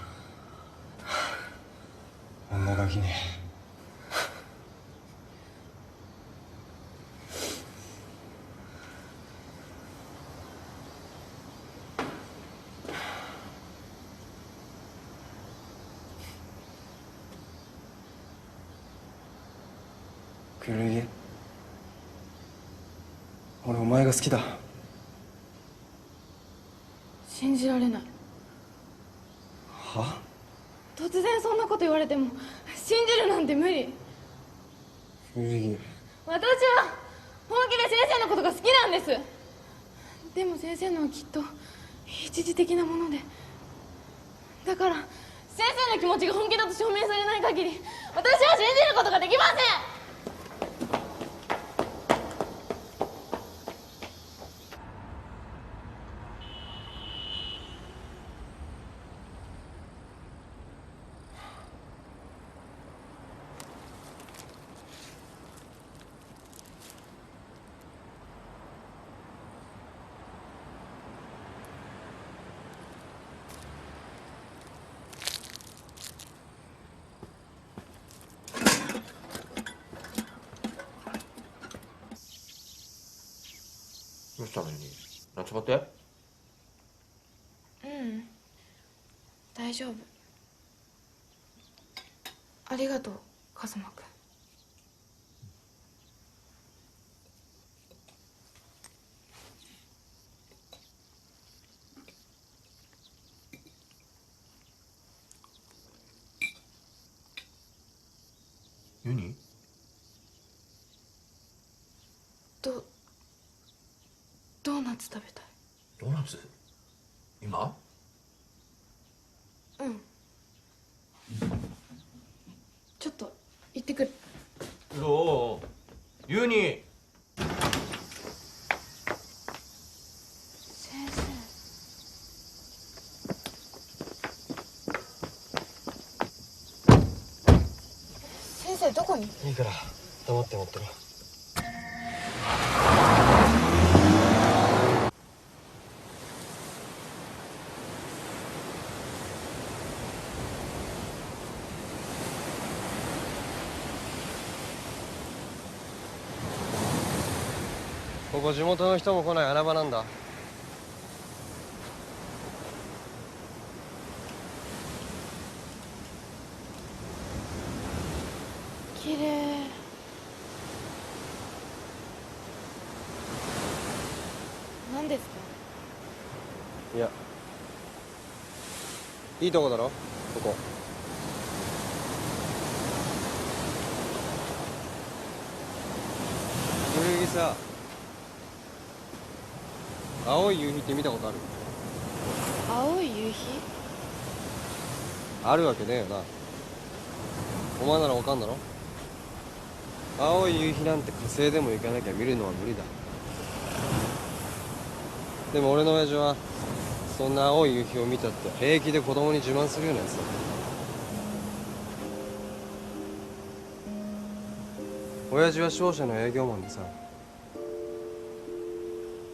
女ガキね。くるり、俺お前が好きだ。信じられない。は？突然そんなこと言われても信じるなんて無理。くるり、私は本気で先生のことが好きなんです。でも先生のはきっと一時的なもので、だから先生の気持ちが本気だと証明されない限り私は信じることができません。どうしたのに？夏バテ？大丈夫。ありがとう風間くん。ユニ？ドーナツ食べたい。ドーナツ？今？うん。ちょっと行ってくる。おうユニ。先生。先生どこに？いいから黙って持ってろ。ここ地元の人も来ない穴場なんだ。綺麗。何ですか？いや、いいとこだろここ。古着さ、青い夕日って見たことある？青い夕日？あるわけねえよな。お前ならわかんだろ。青い夕日なんて火星でも行かなきゃ見るのは無理だ。でも俺の親父はそんな青い夕日を見たって平気で子供に自慢するようなやつだ。親父は商社の営業マンでさ、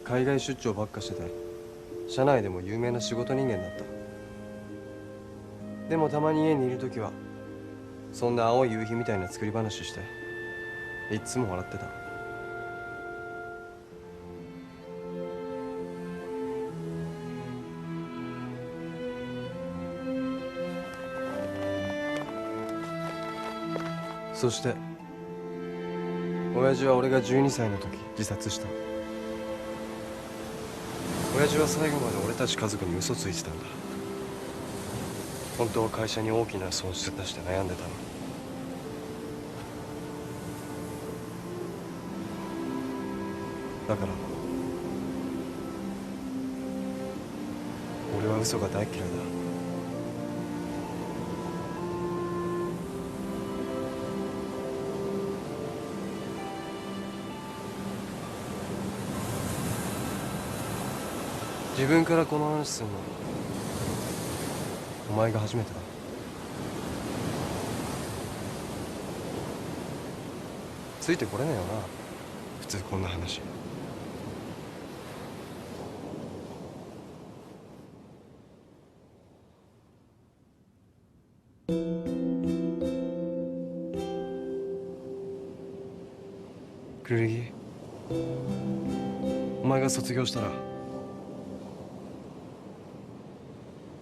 海外出張ばっかしてて社内でも有名な仕事人間だった。でもたまに家にいる時はそんな青い夕日みたいな作り話していっつも笑ってた。そして親父は俺が12歳の時自殺した。親父は最後まで俺たち家族に嘘ついてたんだ。本当は会社に大きな損失出して悩んでたの。だから俺は嘘が大嫌いだ。自分からこの話するのお前が初めてだ。ついてこれねえよな普通こんな話。クルリギ、お前が卒業したら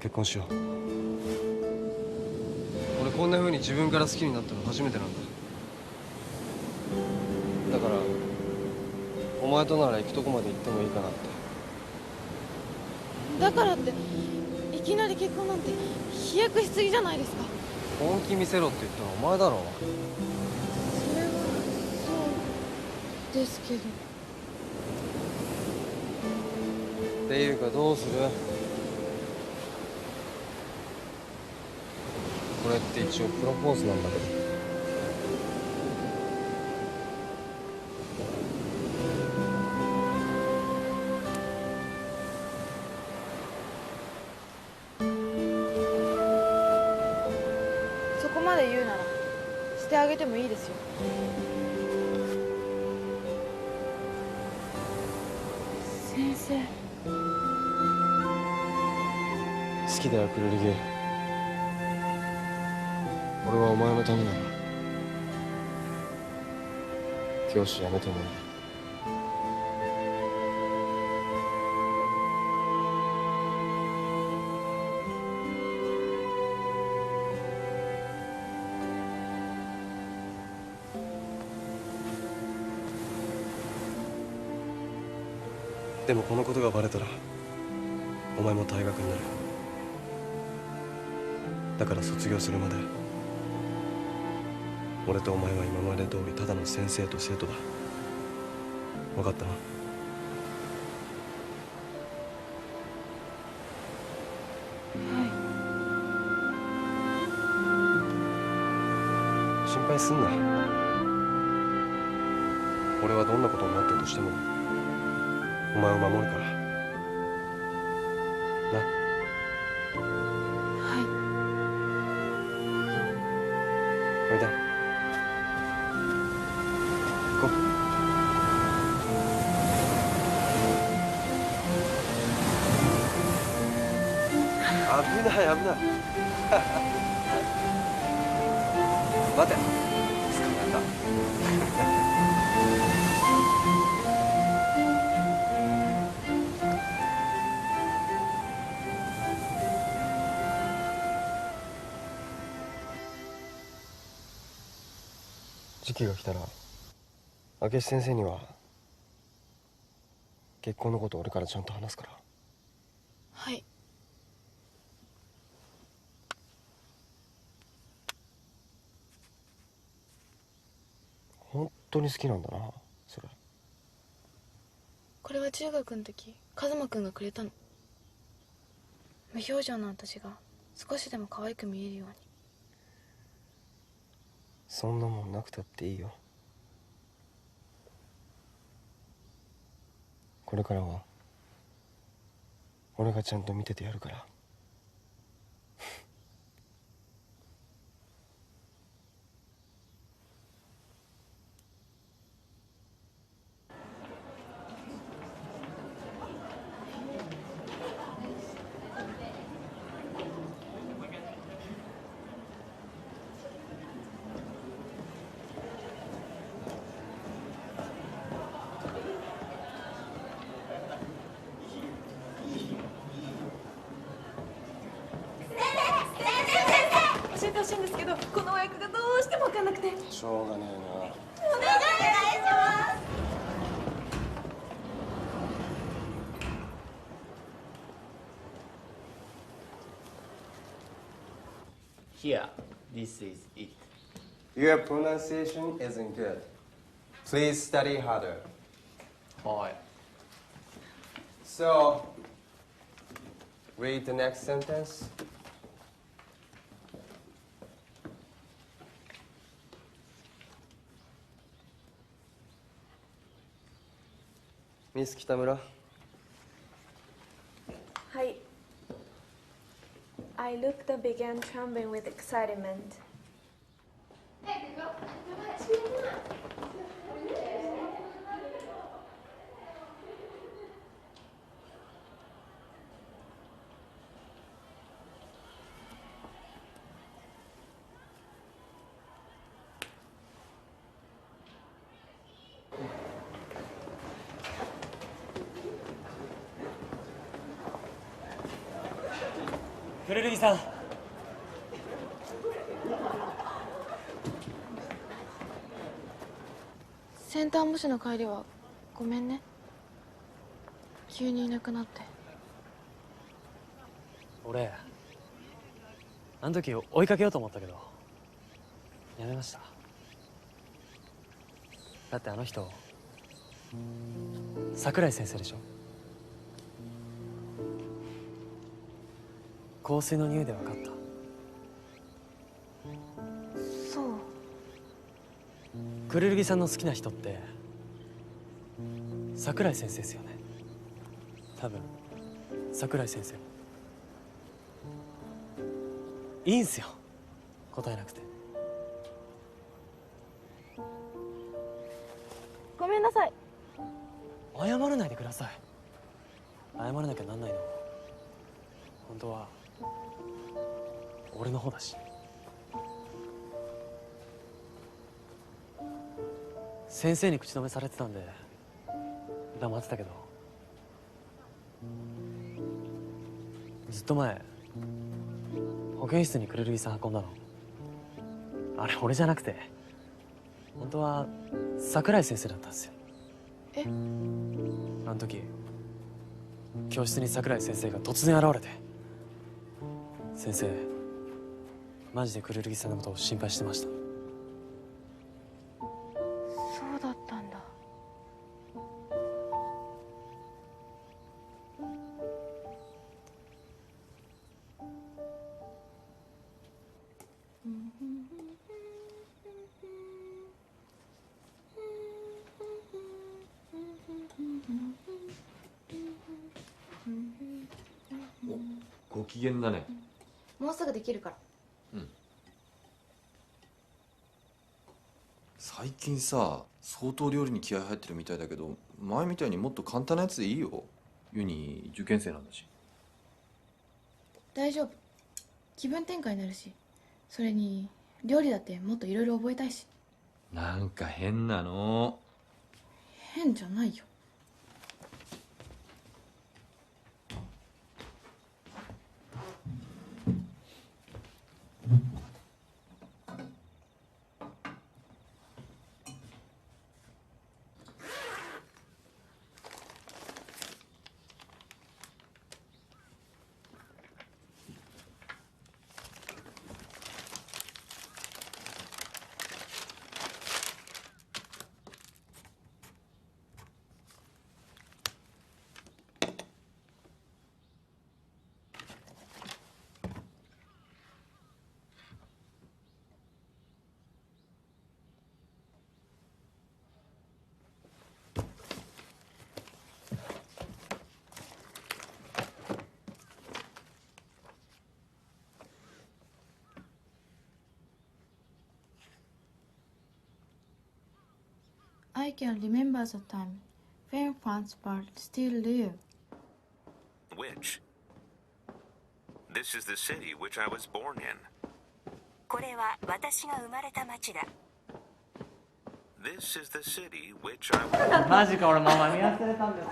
結婚しよう。俺こんな風に自分から好きになったの初めてなんだ。だからお前となら行くとこまで行ってもいいかなって。だからっていきなり結婚なんて飛躍しすぎじゃないですか。本気見せろって言ったのお前だろ。それはそうですけど。っていうかどうする？これって一応プロポーズなんだけど。そこまで言うならしてあげてもいいですよ。先生。好きだよクルリゲ。俺はお前のためなら教師辞めてもいい。でもこのことがバレたらお前も退学になる。だから卒業するまで俺とお前は今まで通りただの先生と生徒だ。分かったな？心配すんな。俺はどんなことになったとしてもお前を守るからな。はい。おいで。行こう。危ない危ない待て、捕まえた。時期が来たら明智先生には結婚のこと俺からちゃんと話すから。はい。本当に好きなんだなそれ。これは中学の時カズマくんがくれたの。無表情の私が少しでも可愛く見えるように。そんなもんなくたっていいよ。これからは俺がちゃんと見ててやるから。教えてほしいんですけど、このお役がどうしても分かんなくて。しょうがねえな。お願いします。Here, this is it. Your pronunciation isn't good. Please study harder. Hi. So, read the next sentence. Miss Kitamura. Hi. I looked and began trembling with excitement.くるるぎさん。センター模試の帰りはごめんね。急にいなくなって。俺あの時追いかけようと思ったけどやめました。だってあの人桜井先生でしょ。香水の匂いで分かった。そう。くるるぎさんの好きな人って桜井先生ですよね。多分桜井先生いいんすよ答えなくて。ごめんなさい。謝らないでください。謝らなきゃなんないの本当は俺の方だし。先生に口止めされてたんで黙ってたけど、ずっと前保健室にくるるぎさん運んだのあれ俺じゃなくて本当は桜井先生だったんですよ。え？あの時教室に桜井先生が突然現れて、先生マジでくるるぎさんのことを心配してました。そうだったんだ。ご機嫌だね。もうすぐできるから。うん。最近さ相当料理に気合入ってるみたいだけど、前みたいにもっと簡単なやつでいいよ。ユニ受験生なんだし。大丈夫。気分転換になるし、それに料理だってもっといろいろ覚えたいし。なんか変なの。変じゃないよ。I can remember the time when fans were still live. Which? This is the city which I was born in. これは私が生まれた町だ。 This is the city which I was... マジか、俺もう見忘れたんだよ。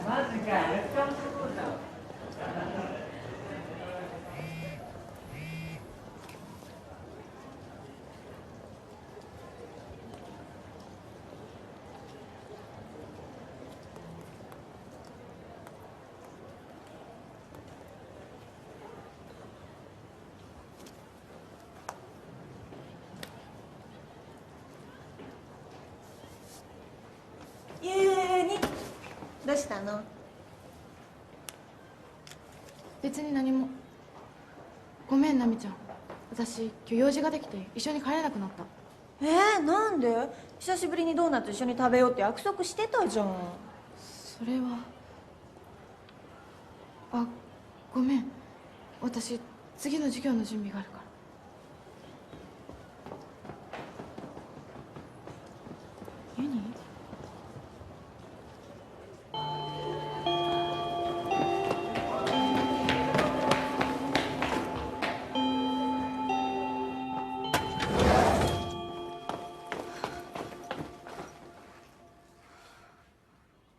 マジかよ、めっちゃ面白そうじゃん。どうしたの？別に何も。ごめん奈美ちゃん、私今日用事ができて一緒に帰れなくなった。なんで？久しぶりにドーナツ一緒に食べようって約束してたじゃん。それは。あ、ごめん、私次の授業の準備があるから。ユニ？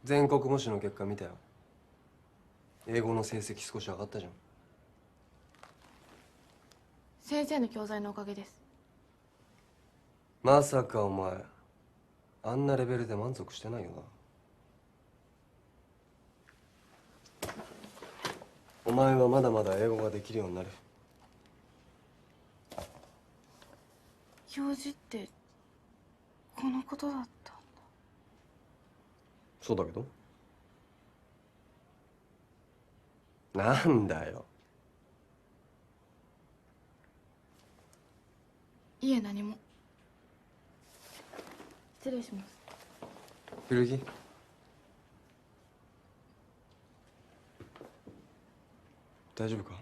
全国模試の結果見たよ。英語の成績少し上がったじゃん。先生の教材のおかげです。まさかお前あんなレベルで満足してないよな。お前はまだまだ英語ができるようになる。用事ってこのことだった。そうだけど。なんだよ。いえ、何も。失礼します。古着大丈夫か？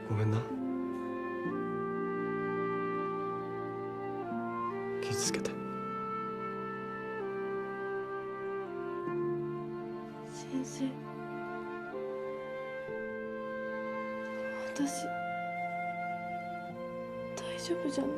ごめんな。傷つけて。先生、私大丈夫じゃない？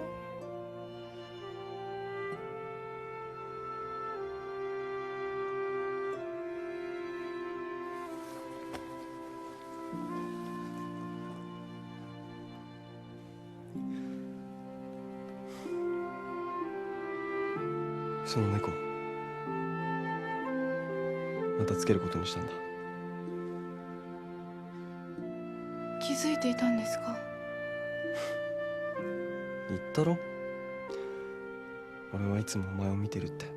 その猫またつけることにしたんだ。気づいていたんですか？言ったろ、俺はいつもお前を見てるって。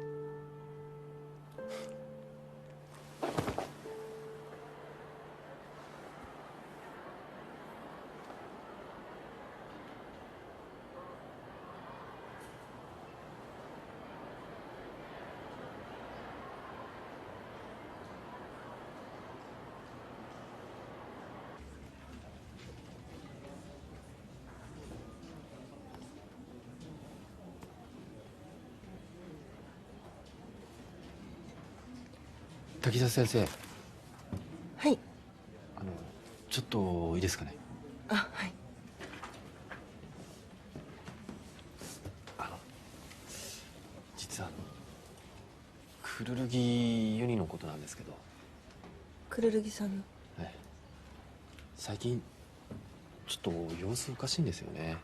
滝沢先生。はい。ちょっといいですかね。あ、はい。実はクルルギユニのことなんですけど。クルルギさんの。はい。最近ちょっと様子おかしいんですよね。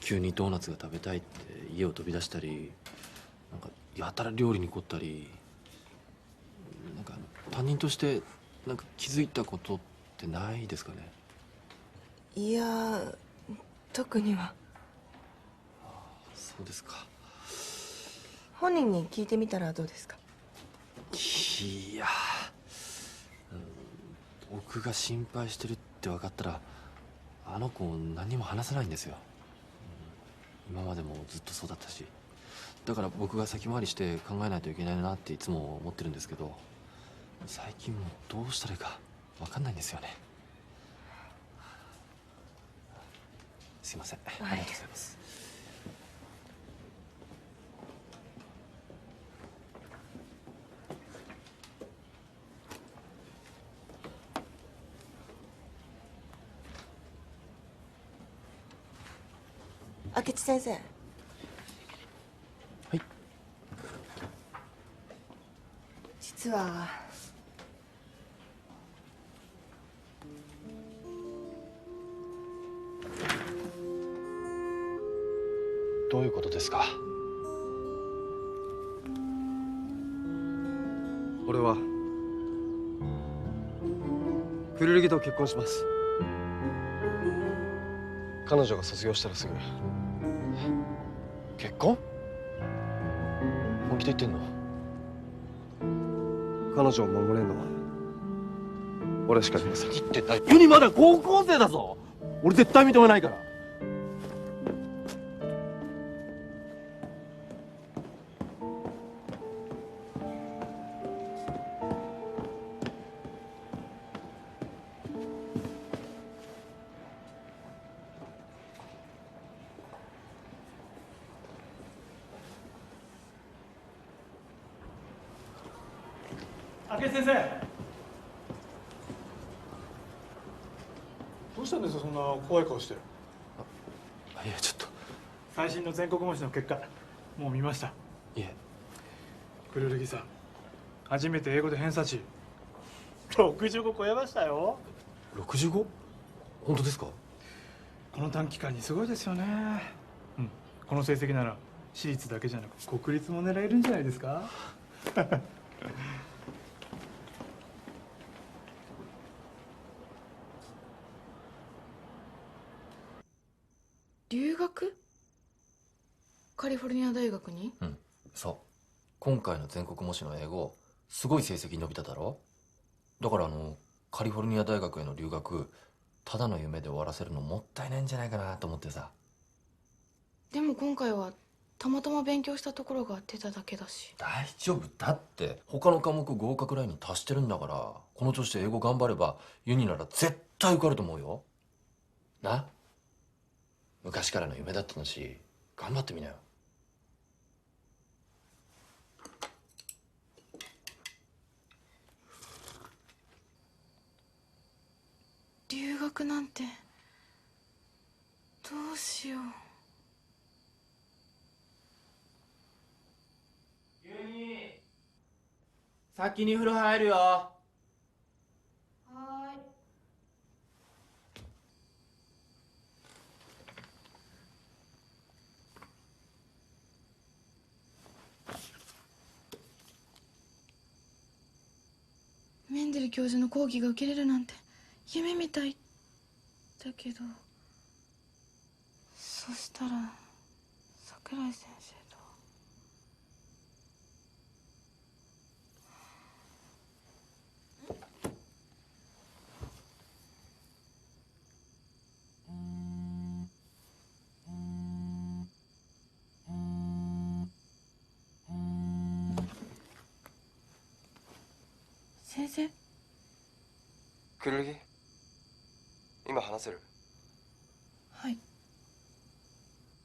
急にドーナツが食べたいって家を飛び出したり、なんかやたら料理に凝ったり、なんか担任としてなんか気づいたことってないですかね。いや、特には。そうですか。本人に聞いてみたらどうですか？いや、僕が心配してるって分かったらあの子何も話さないんですよ。今までもずっとそうだったし、だから僕が先回りして考えないといけないなっていつも思ってるんですけど、最近もうどうしたらいいか分かんないんですよね。すいません、ありがとうございます。明智先生。はい。実はどういうことですか？俺はくるるぎと結婚します。彼女が卒業したらすぐ。結婚？本気で言ってんの？彼女を守れるのは俺しかいません。言ってない。ユニまだ高校生だぞ。俺絶対認めないから。明智先生、どうしたんですか、そんな怖い顔して。いや、ちょっと最新の全国模試の結果もう見ました。いえ。くるるぎさん初めて英語で偏差値65超えましたよ。 65？ 本当ですか？この短期間にすごいですよね。うん、この成績なら私立だけじゃなく国立も狙えるんじゃないですか。留学？カリフォルニア大学に？うん、そう。今回の全国模試の英語すごい成績伸びただろ。だからカリフォルニア大学への留学ただの夢で終わらせるのもったいないんじゃないかなと思ってさ。でも今回はたまたま勉強したところが出ただけだし。大丈夫だって、他の科目合格ラインに達してるんだから、この調子で英語頑張ればユニなら絶対受かると思うよ。な？昔からの夢だったのし、頑張ってみなよ。留学なんてどうしよう。先に風呂入るよ。はーい。メンデル教授の講義が受けれるなんて夢みたいだけど、そしたら桜井先生と。先生？くるるぎ、今話せる？はい。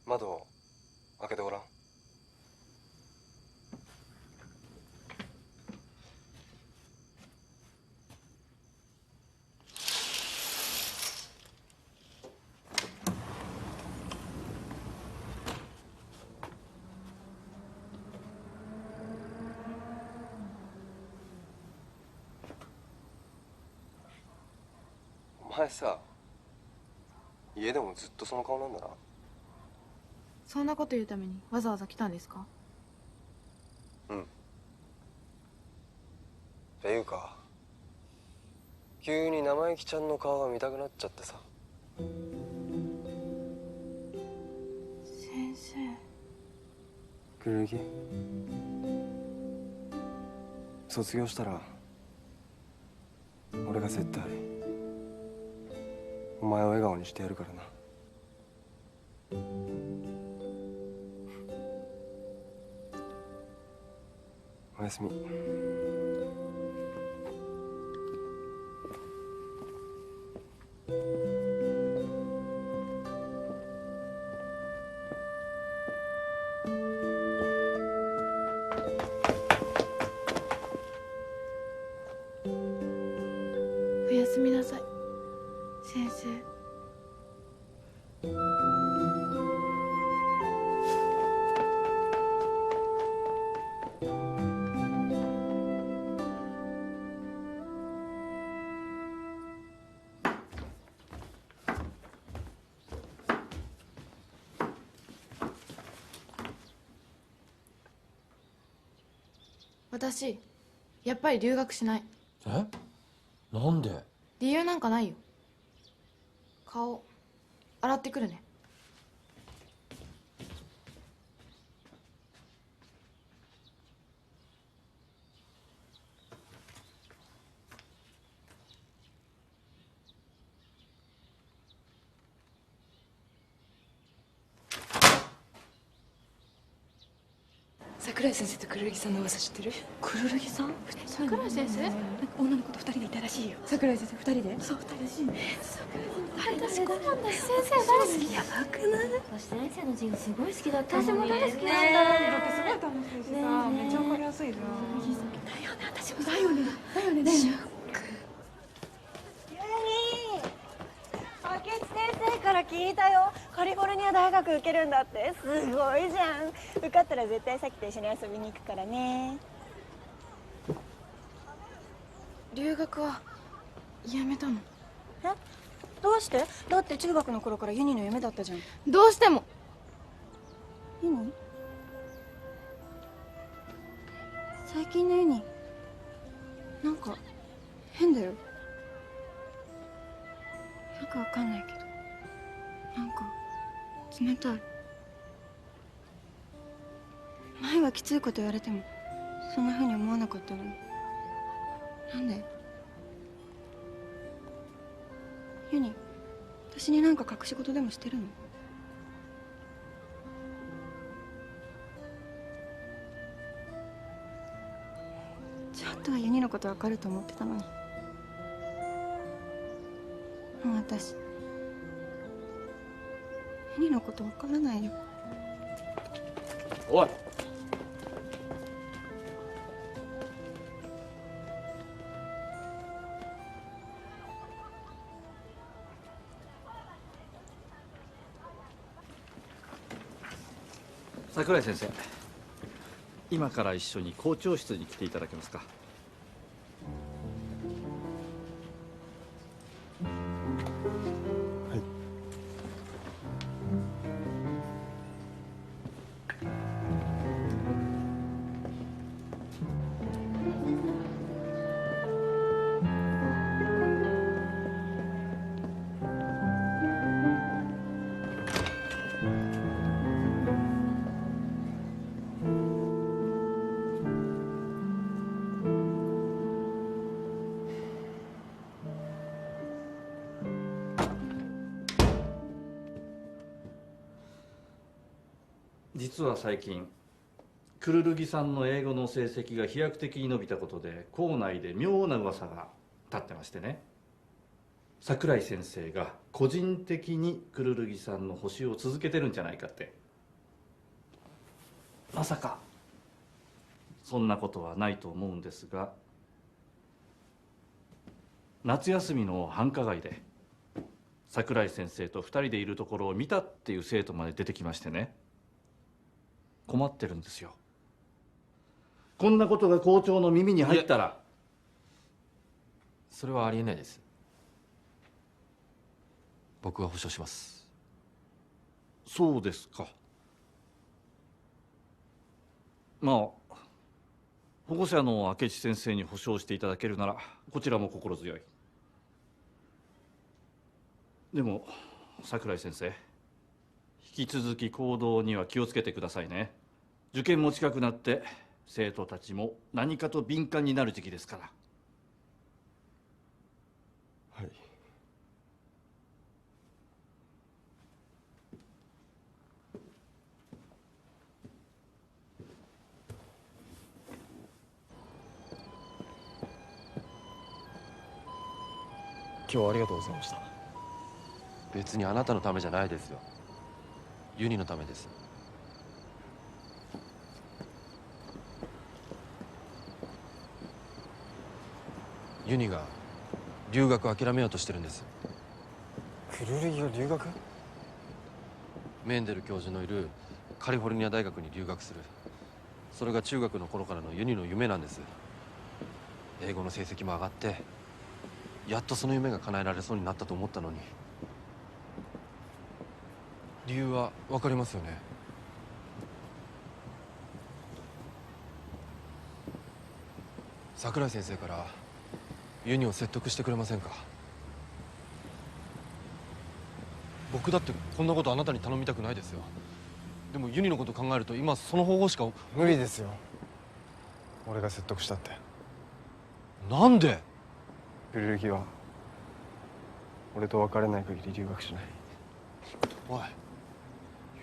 窓開けてごらん。お前さ、家でもずっとその顔なんだな。そんなこと言うためにわざわざ来たんですか？うん。っていうか、急に生意気ちゃんの顔が見たくなっちゃってさ。先生。くるぎ、卒業したら俺が絶対お前を笑顔にしてやるからな。おやすみ。おやすみなさい先生。私やっぱり留学しない。え、なんで？理由なんかないよ。顔洗ってくるね。桜井先生とくるるぎさんの噂知ってる？くるるぎさん？桜井先生？なんか女の子と2人でいたらしいよ。桜井先生2人で？そう、2人らしいね。私こんなんだし先生大好き。やばくない？私先生の授業すごい好きだったのに。私も大好きなんだ。だってすごい楽しいしさ、めっちゃわかりやすいじゃん。だよね、私もだよね。だよね、だよね。ショック。明智先生から聞いたよ。カリフォルニア大学受けるんだって。すごいじゃん。受かったら絶対さっきと一緒に遊びに行くからね。留学はやめたの？え、どうして？だって中学の頃からユニの夢だったじゃん。どうしても。ユニ？最近のユニなんか変だよ。よくわかんないけどなんか冷たい。前はきついこと言われてもそんな風に思わなかったのに。なんで？ユニ、私になんか隠し事でもしてるの？ちょっとはユニのことわかると思ってたのに。もう私ユニのことわからないよ。おい、桜井先生、今から一緒に校長室に来ていただけますか？実は最近くるるぎさんの英語の成績が飛躍的に伸びたことで校内で妙な噂が立ってましてね、桜井先生が個人的にくるるぎさんの補習を続けてるんじゃないかって。まさかそんなことはないと思うんですが、夏休みの繁華街で桜井先生と2人でいるところを見たっていう生徒まで出てきましてね、困ってるんですよ。こんなことが校長の耳に入ったら。それはありえないです。僕が保証します。そうですか。まあ保護者の明智先生に保証していただけるならこちらも心強い。でも桜井先生、引き続き行動には気をつけてくださいね。受験も近くなって生徒たちも何かと敏感になる時期ですから。はい。日はありがとうございました。別にあなたのためじゃないですよ。ユニのためです。ユニが留学を諦めようとしてるんです。クルルギが留学？メンデル教授のいるカリフォルニア大学に留学する。それが中学の頃からのユニの夢なんです。英語の成績も上がってやっとその夢が叶えられそうになったと思ったのに。理由は分かりますよね。桜井先生からユニを説得してくれませんか？僕だってこんなことあなたに頼みたくないですよ。でもユニのこと考えると今その方法しか。無理ですよ。俺が説得したって。なんで？クルルギは俺と別れない限り留学しない。おい、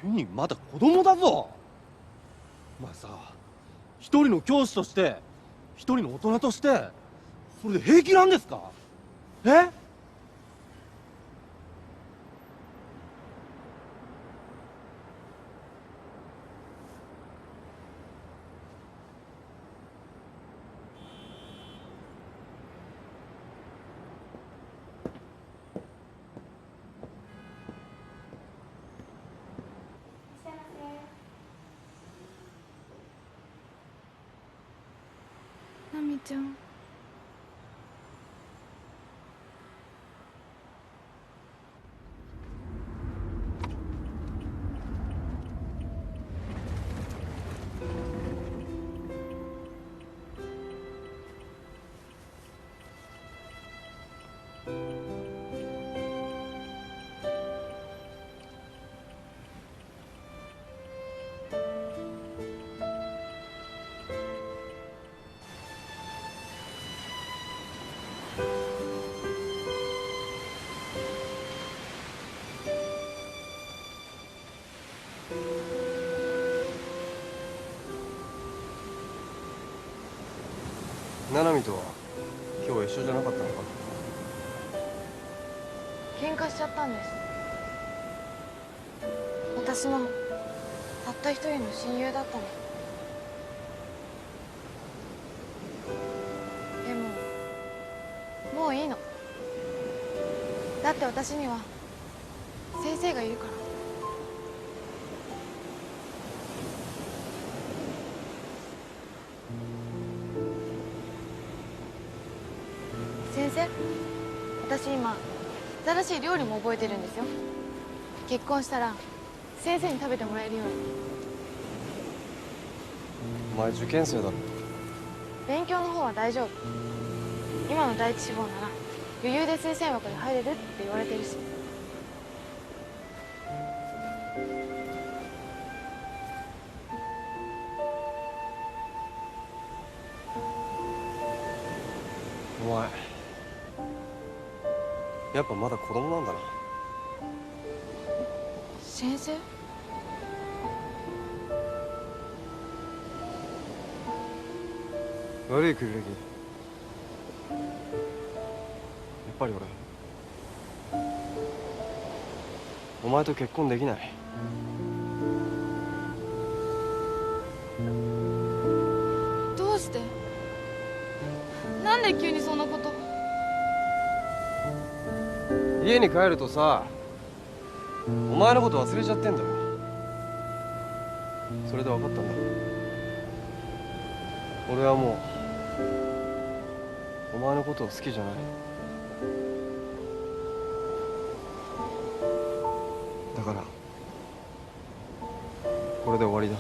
ユニまだ子供だぞ。お前さ、一人の教師として一人の大人としてそれで平気なんですか？え？ナミちゃん。七海とは今日は一緒じゃなかったのか？喧嘩しちゃったんです。私のたった一人の親友だったの。でももういいの。だって私には先生がいるから。先生、私今新しい料理も覚えてるんですよ。結婚したら先生に食べてもらえるように。お前受験生だろ。勉強の方は大丈夫。今の第一志望なら余裕で推薦枠に入れるって言われてるし。お前やっぱまだ子供なんだな。先生？悪いクルルギ。やっぱり俺お前と結婚できない。どうして？なんで急にそんなこと？家に帰るとさ、お前のこと忘れちゃってんだよ。それで分かったんだ。俺はもうお前のことを好きじゃない。だからこれで終わりだ。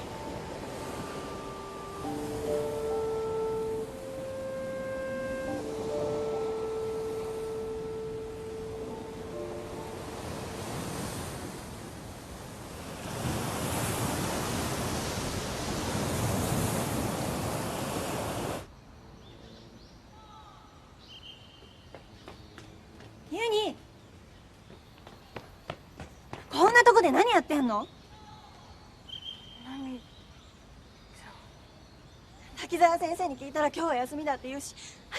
ユニ、こんなとこで何やってんの？何？滝沢先生に聞いたら今日は休みだって言うし、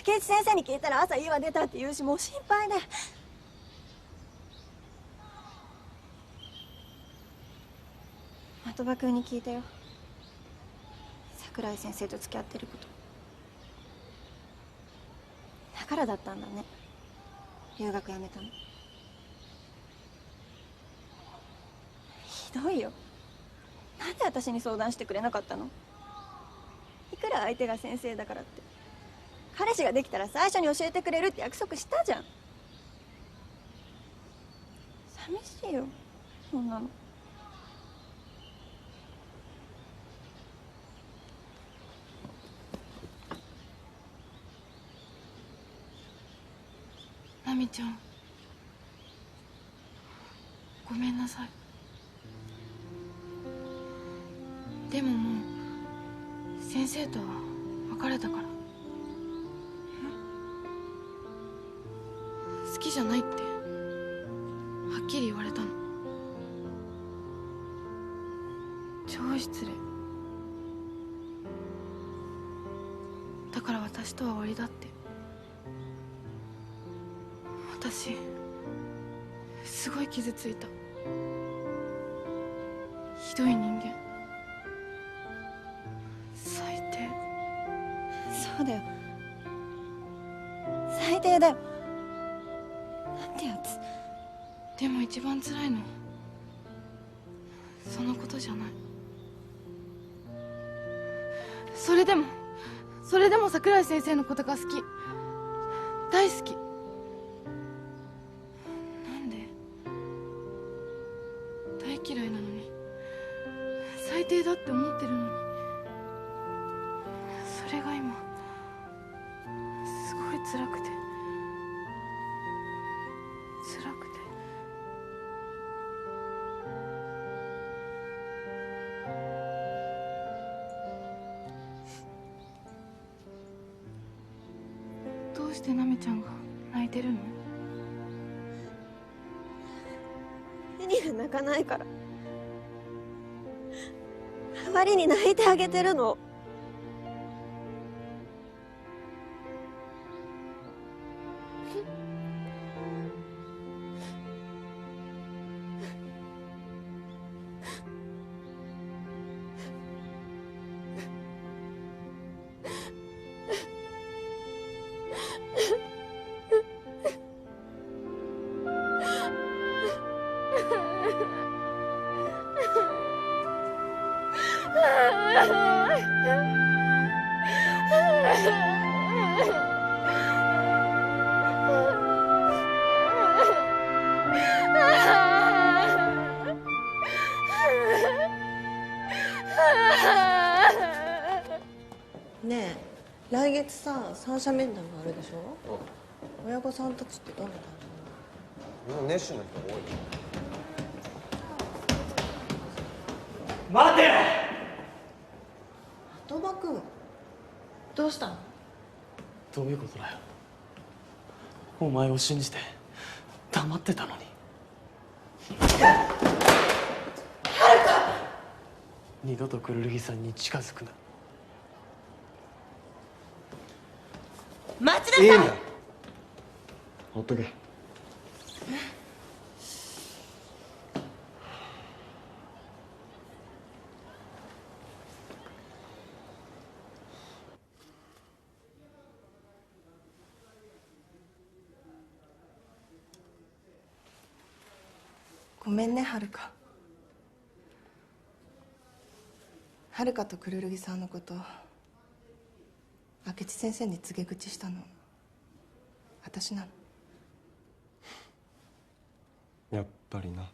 明智先生に聞いたら朝家は出たって言うし、もう心配で。的場君に聞いたよ。桜井先生と付き合ってること。だからだったんだね、留学やめたの。ひどいよ。なんで私に相談してくれなかったの？いくら相手が先生だからって彼氏ができたら最初に教えてくれるって約束したじゃん。寂しいよ、そんなの。奈美ちゃん、ごめんなさい。でももう先生とは別れたから。好きじゃないってはっきり言われたの。超失礼。だから私とは終わりだって。私すごい傷ついた。ひどい人間、最低。そうだよ、最低だよ。なんてやつ。でも一番辛いのそのことじゃない。それでも桜井先生のことが好き、大好き。なんで？大嫌いなのに、最低だって思ってるのに、それが今すごい辛くて辛くて。どうして奈美ちゃんが泣いてるの？ユニが泣かないから。代わりに泣いてあげてるの。ねえ、来月さ三者面談があるでしょ。親御さんたちってどんな感みんな熱心な人多い。待てよ。的場君、どうしたの？どういうことだよ。お前を信じて黙ってたのに。二度とくるるぎさんに近づくな。待ちなさい。いいんだ。ほっとけ。ごめんね、はるか。はるかとくるるぎさんのこと明智先生に告げ口したの私なの。やっぱりな。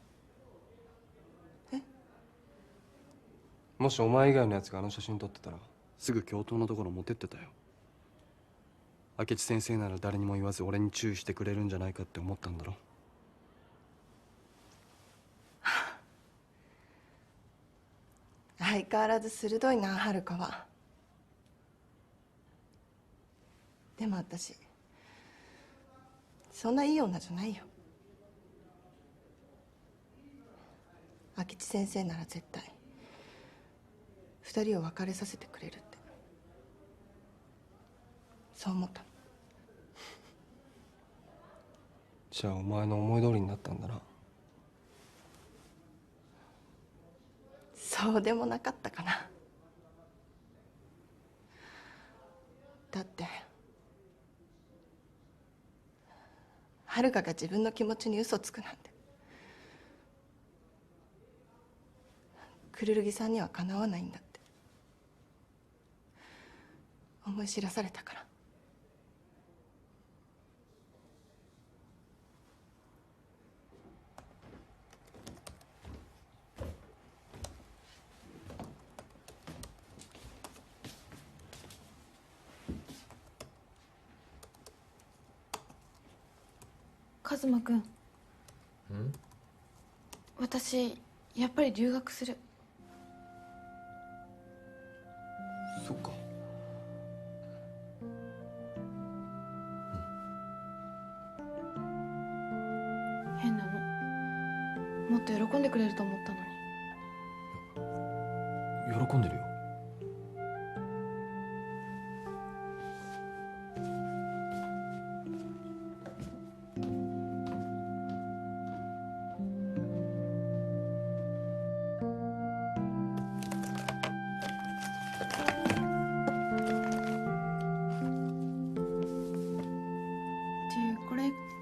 え？もしお前以外のやつがあの写真撮ってたらすぐ教頭のところ持ってってたよ。明智先生なら誰にも言わず俺に注意してくれるんじゃないかって思ったんだろ。相変わらず鋭いな、はるかは。でも私そんないい女じゃないよ。明智先生なら絶対2人を別れさせてくれるってそう思ったの。じゃあお前の思い通りになったんだな。そそうでもなかったかな。だって遥が自分の気持ちに嘘つくなんてクルルギさんにはかなわないんだって思い知らされたから。カズマくん、私やっぱり留学する。そっか。変なの。もっと喜んでくれると思ったのに。喜んでるよ。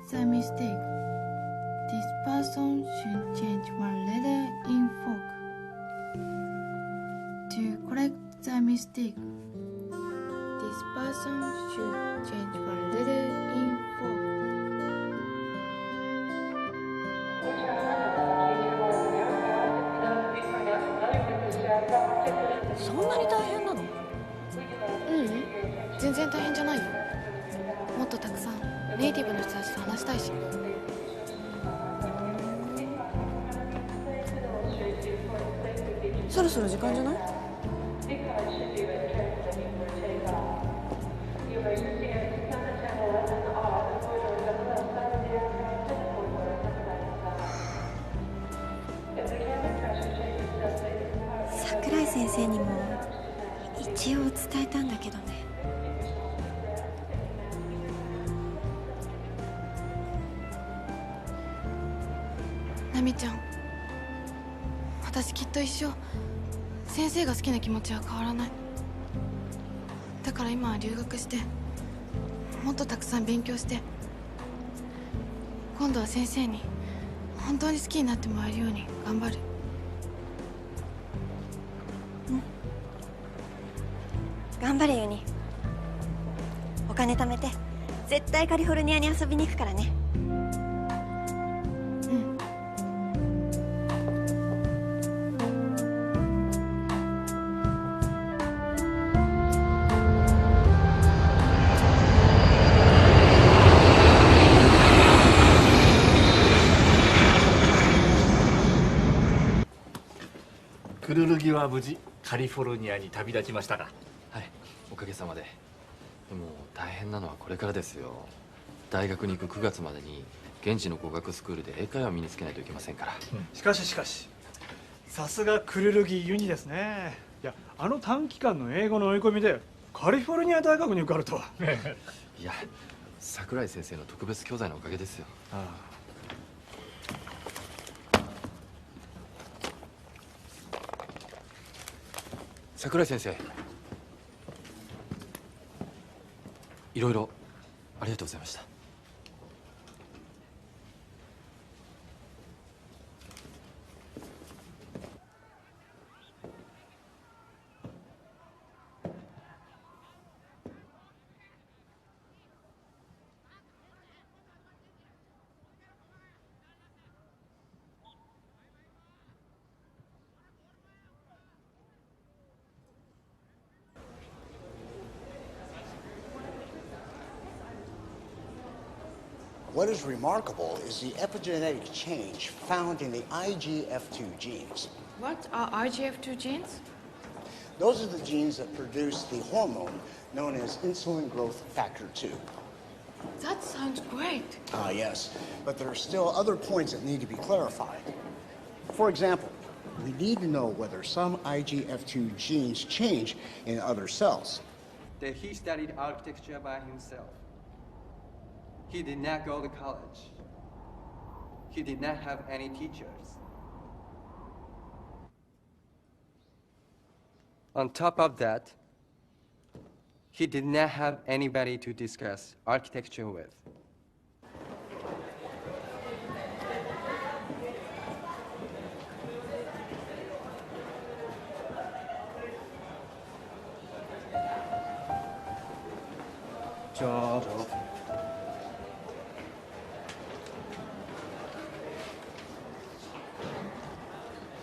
The mistake. This person should change one letter in fork. To correct the mistake, this person should change one letter in fork. そんなに大変なの？全然大変じゃないよ。もっとたくさんネイティブの人たちと話したいし。そろそろ時間じゃない？桜井先生にも一応伝えたんだけどね。ナミちゃん、私きっと一生先生が好きな気持ちは変わらない。だから今は留学してもっとたくさん勉強して、今度は先生に本当に好きになってもらえるように頑張る。頑張れユニ。お金貯めて絶対カリフォルニアに遊びに行くからね。クルルギは無事カリフォルニアに旅立ちましたか？はい、おかげさまで。でも大変なのはこれからですよ。大学に行く9月までに現地の語学スクールで英会話を身につけないといけませんから。しかしさすがクルルギユニですね。いや、あの短期間の英語の追い込みでカリフォルニア大学に受かるとは。いや、桜井先生の特別教材のおかげですよ。桜井先生、いろいろありがとうございました。What is remarkable is the epigenetic change found in the IGF2 genes. What are IGF2 genes? Those are the genes that produce the hormone known as insulin growth factor 2. That sounds great. Ah, yes, but there are still other points that need to be clarified. For example, we need to know whether some IGF2 genes change in other cells. That he studied architecture by himself. He did not go to college. He did not have any teachers. On top of that, he did not have anybody to discuss architecture with. Job.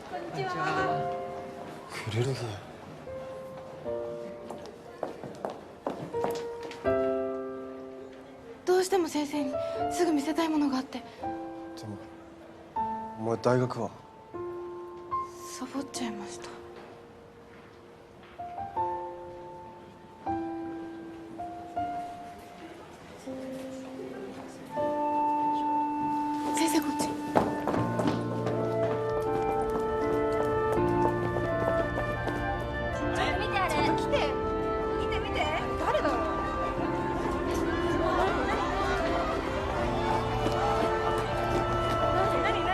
こんにちは。クルルギどうしても先生にすぐ見せたいものがあってでもお前大学は？サボっちゃいました。先生こっち。見てあれ。来て。見て見て。誰だろう。何誰？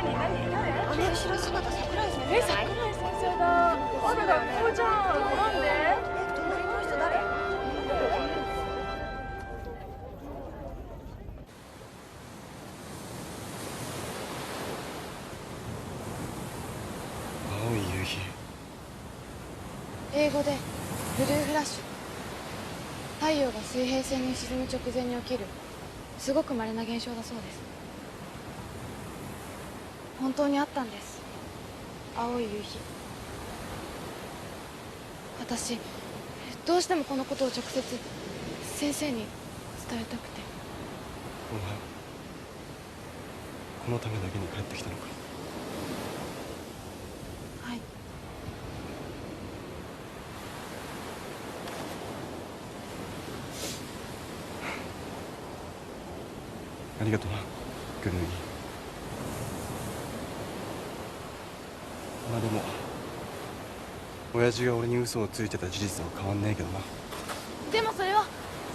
あの後ろ姿桜井先生。桜井先生だ。ある学校じゃん。なんで？隣の人誰？青い夕日。英語でブルーフラッシュ。太陽が水平線に沈む直前に起きるすごく稀な現象だそうです。本当にあったんです。青い夕日。私どうしてもこのことを直接先生に伝えたくて。お前このためだけに帰ってきたのか？はい。ありがとうなクルルギ。まあでも親父が俺に嘘をついてた事実は変わんねえけどな。でもそれは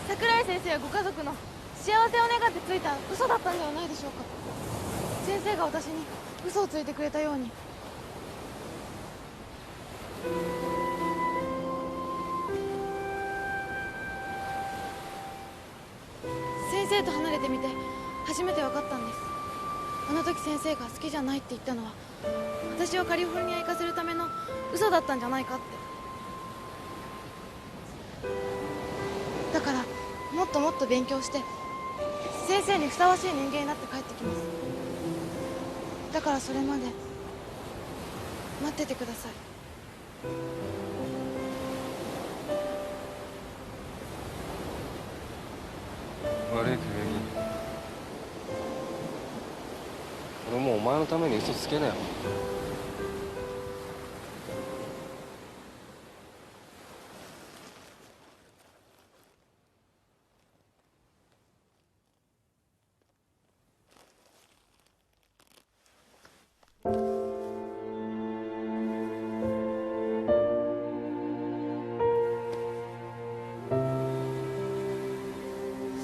桜井先生やご家族の幸せを願ってついた嘘だったんではないでしょうか。先生が私に嘘をついてくれたように。先生と離れてみて初めて分かったんです。あの時先生が好きじゃないって言ったのは私をカリフォルニアへ行かせるための嘘だったんじゃないかって。だからもっともっと勉強して先生にふさわしい人間になって帰ってきます。だからそれまで待っててください。悪いクルルギ。俺もうお前のために嘘つけねえよ。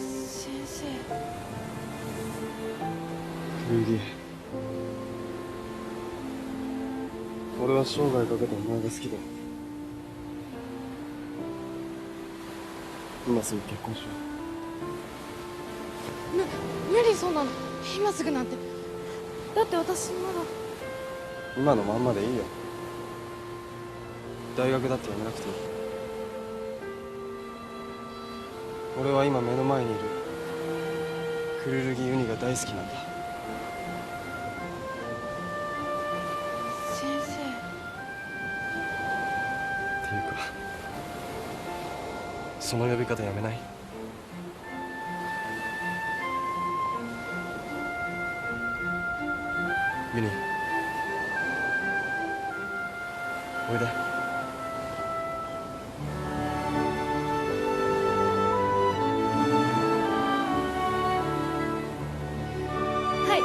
先生。クルルギ。俺は生涯かけてお前が好きだ。今すぐ結婚しよ無理そんなの今すぐなんて。だって私まだ。う。今のまんまでいいよ。大学だって辞めなくていい。俺は今目の前にいるクルルギユニが大好きなんだ。先生。っていうかその呼び方やめない？ユニおいで。はい。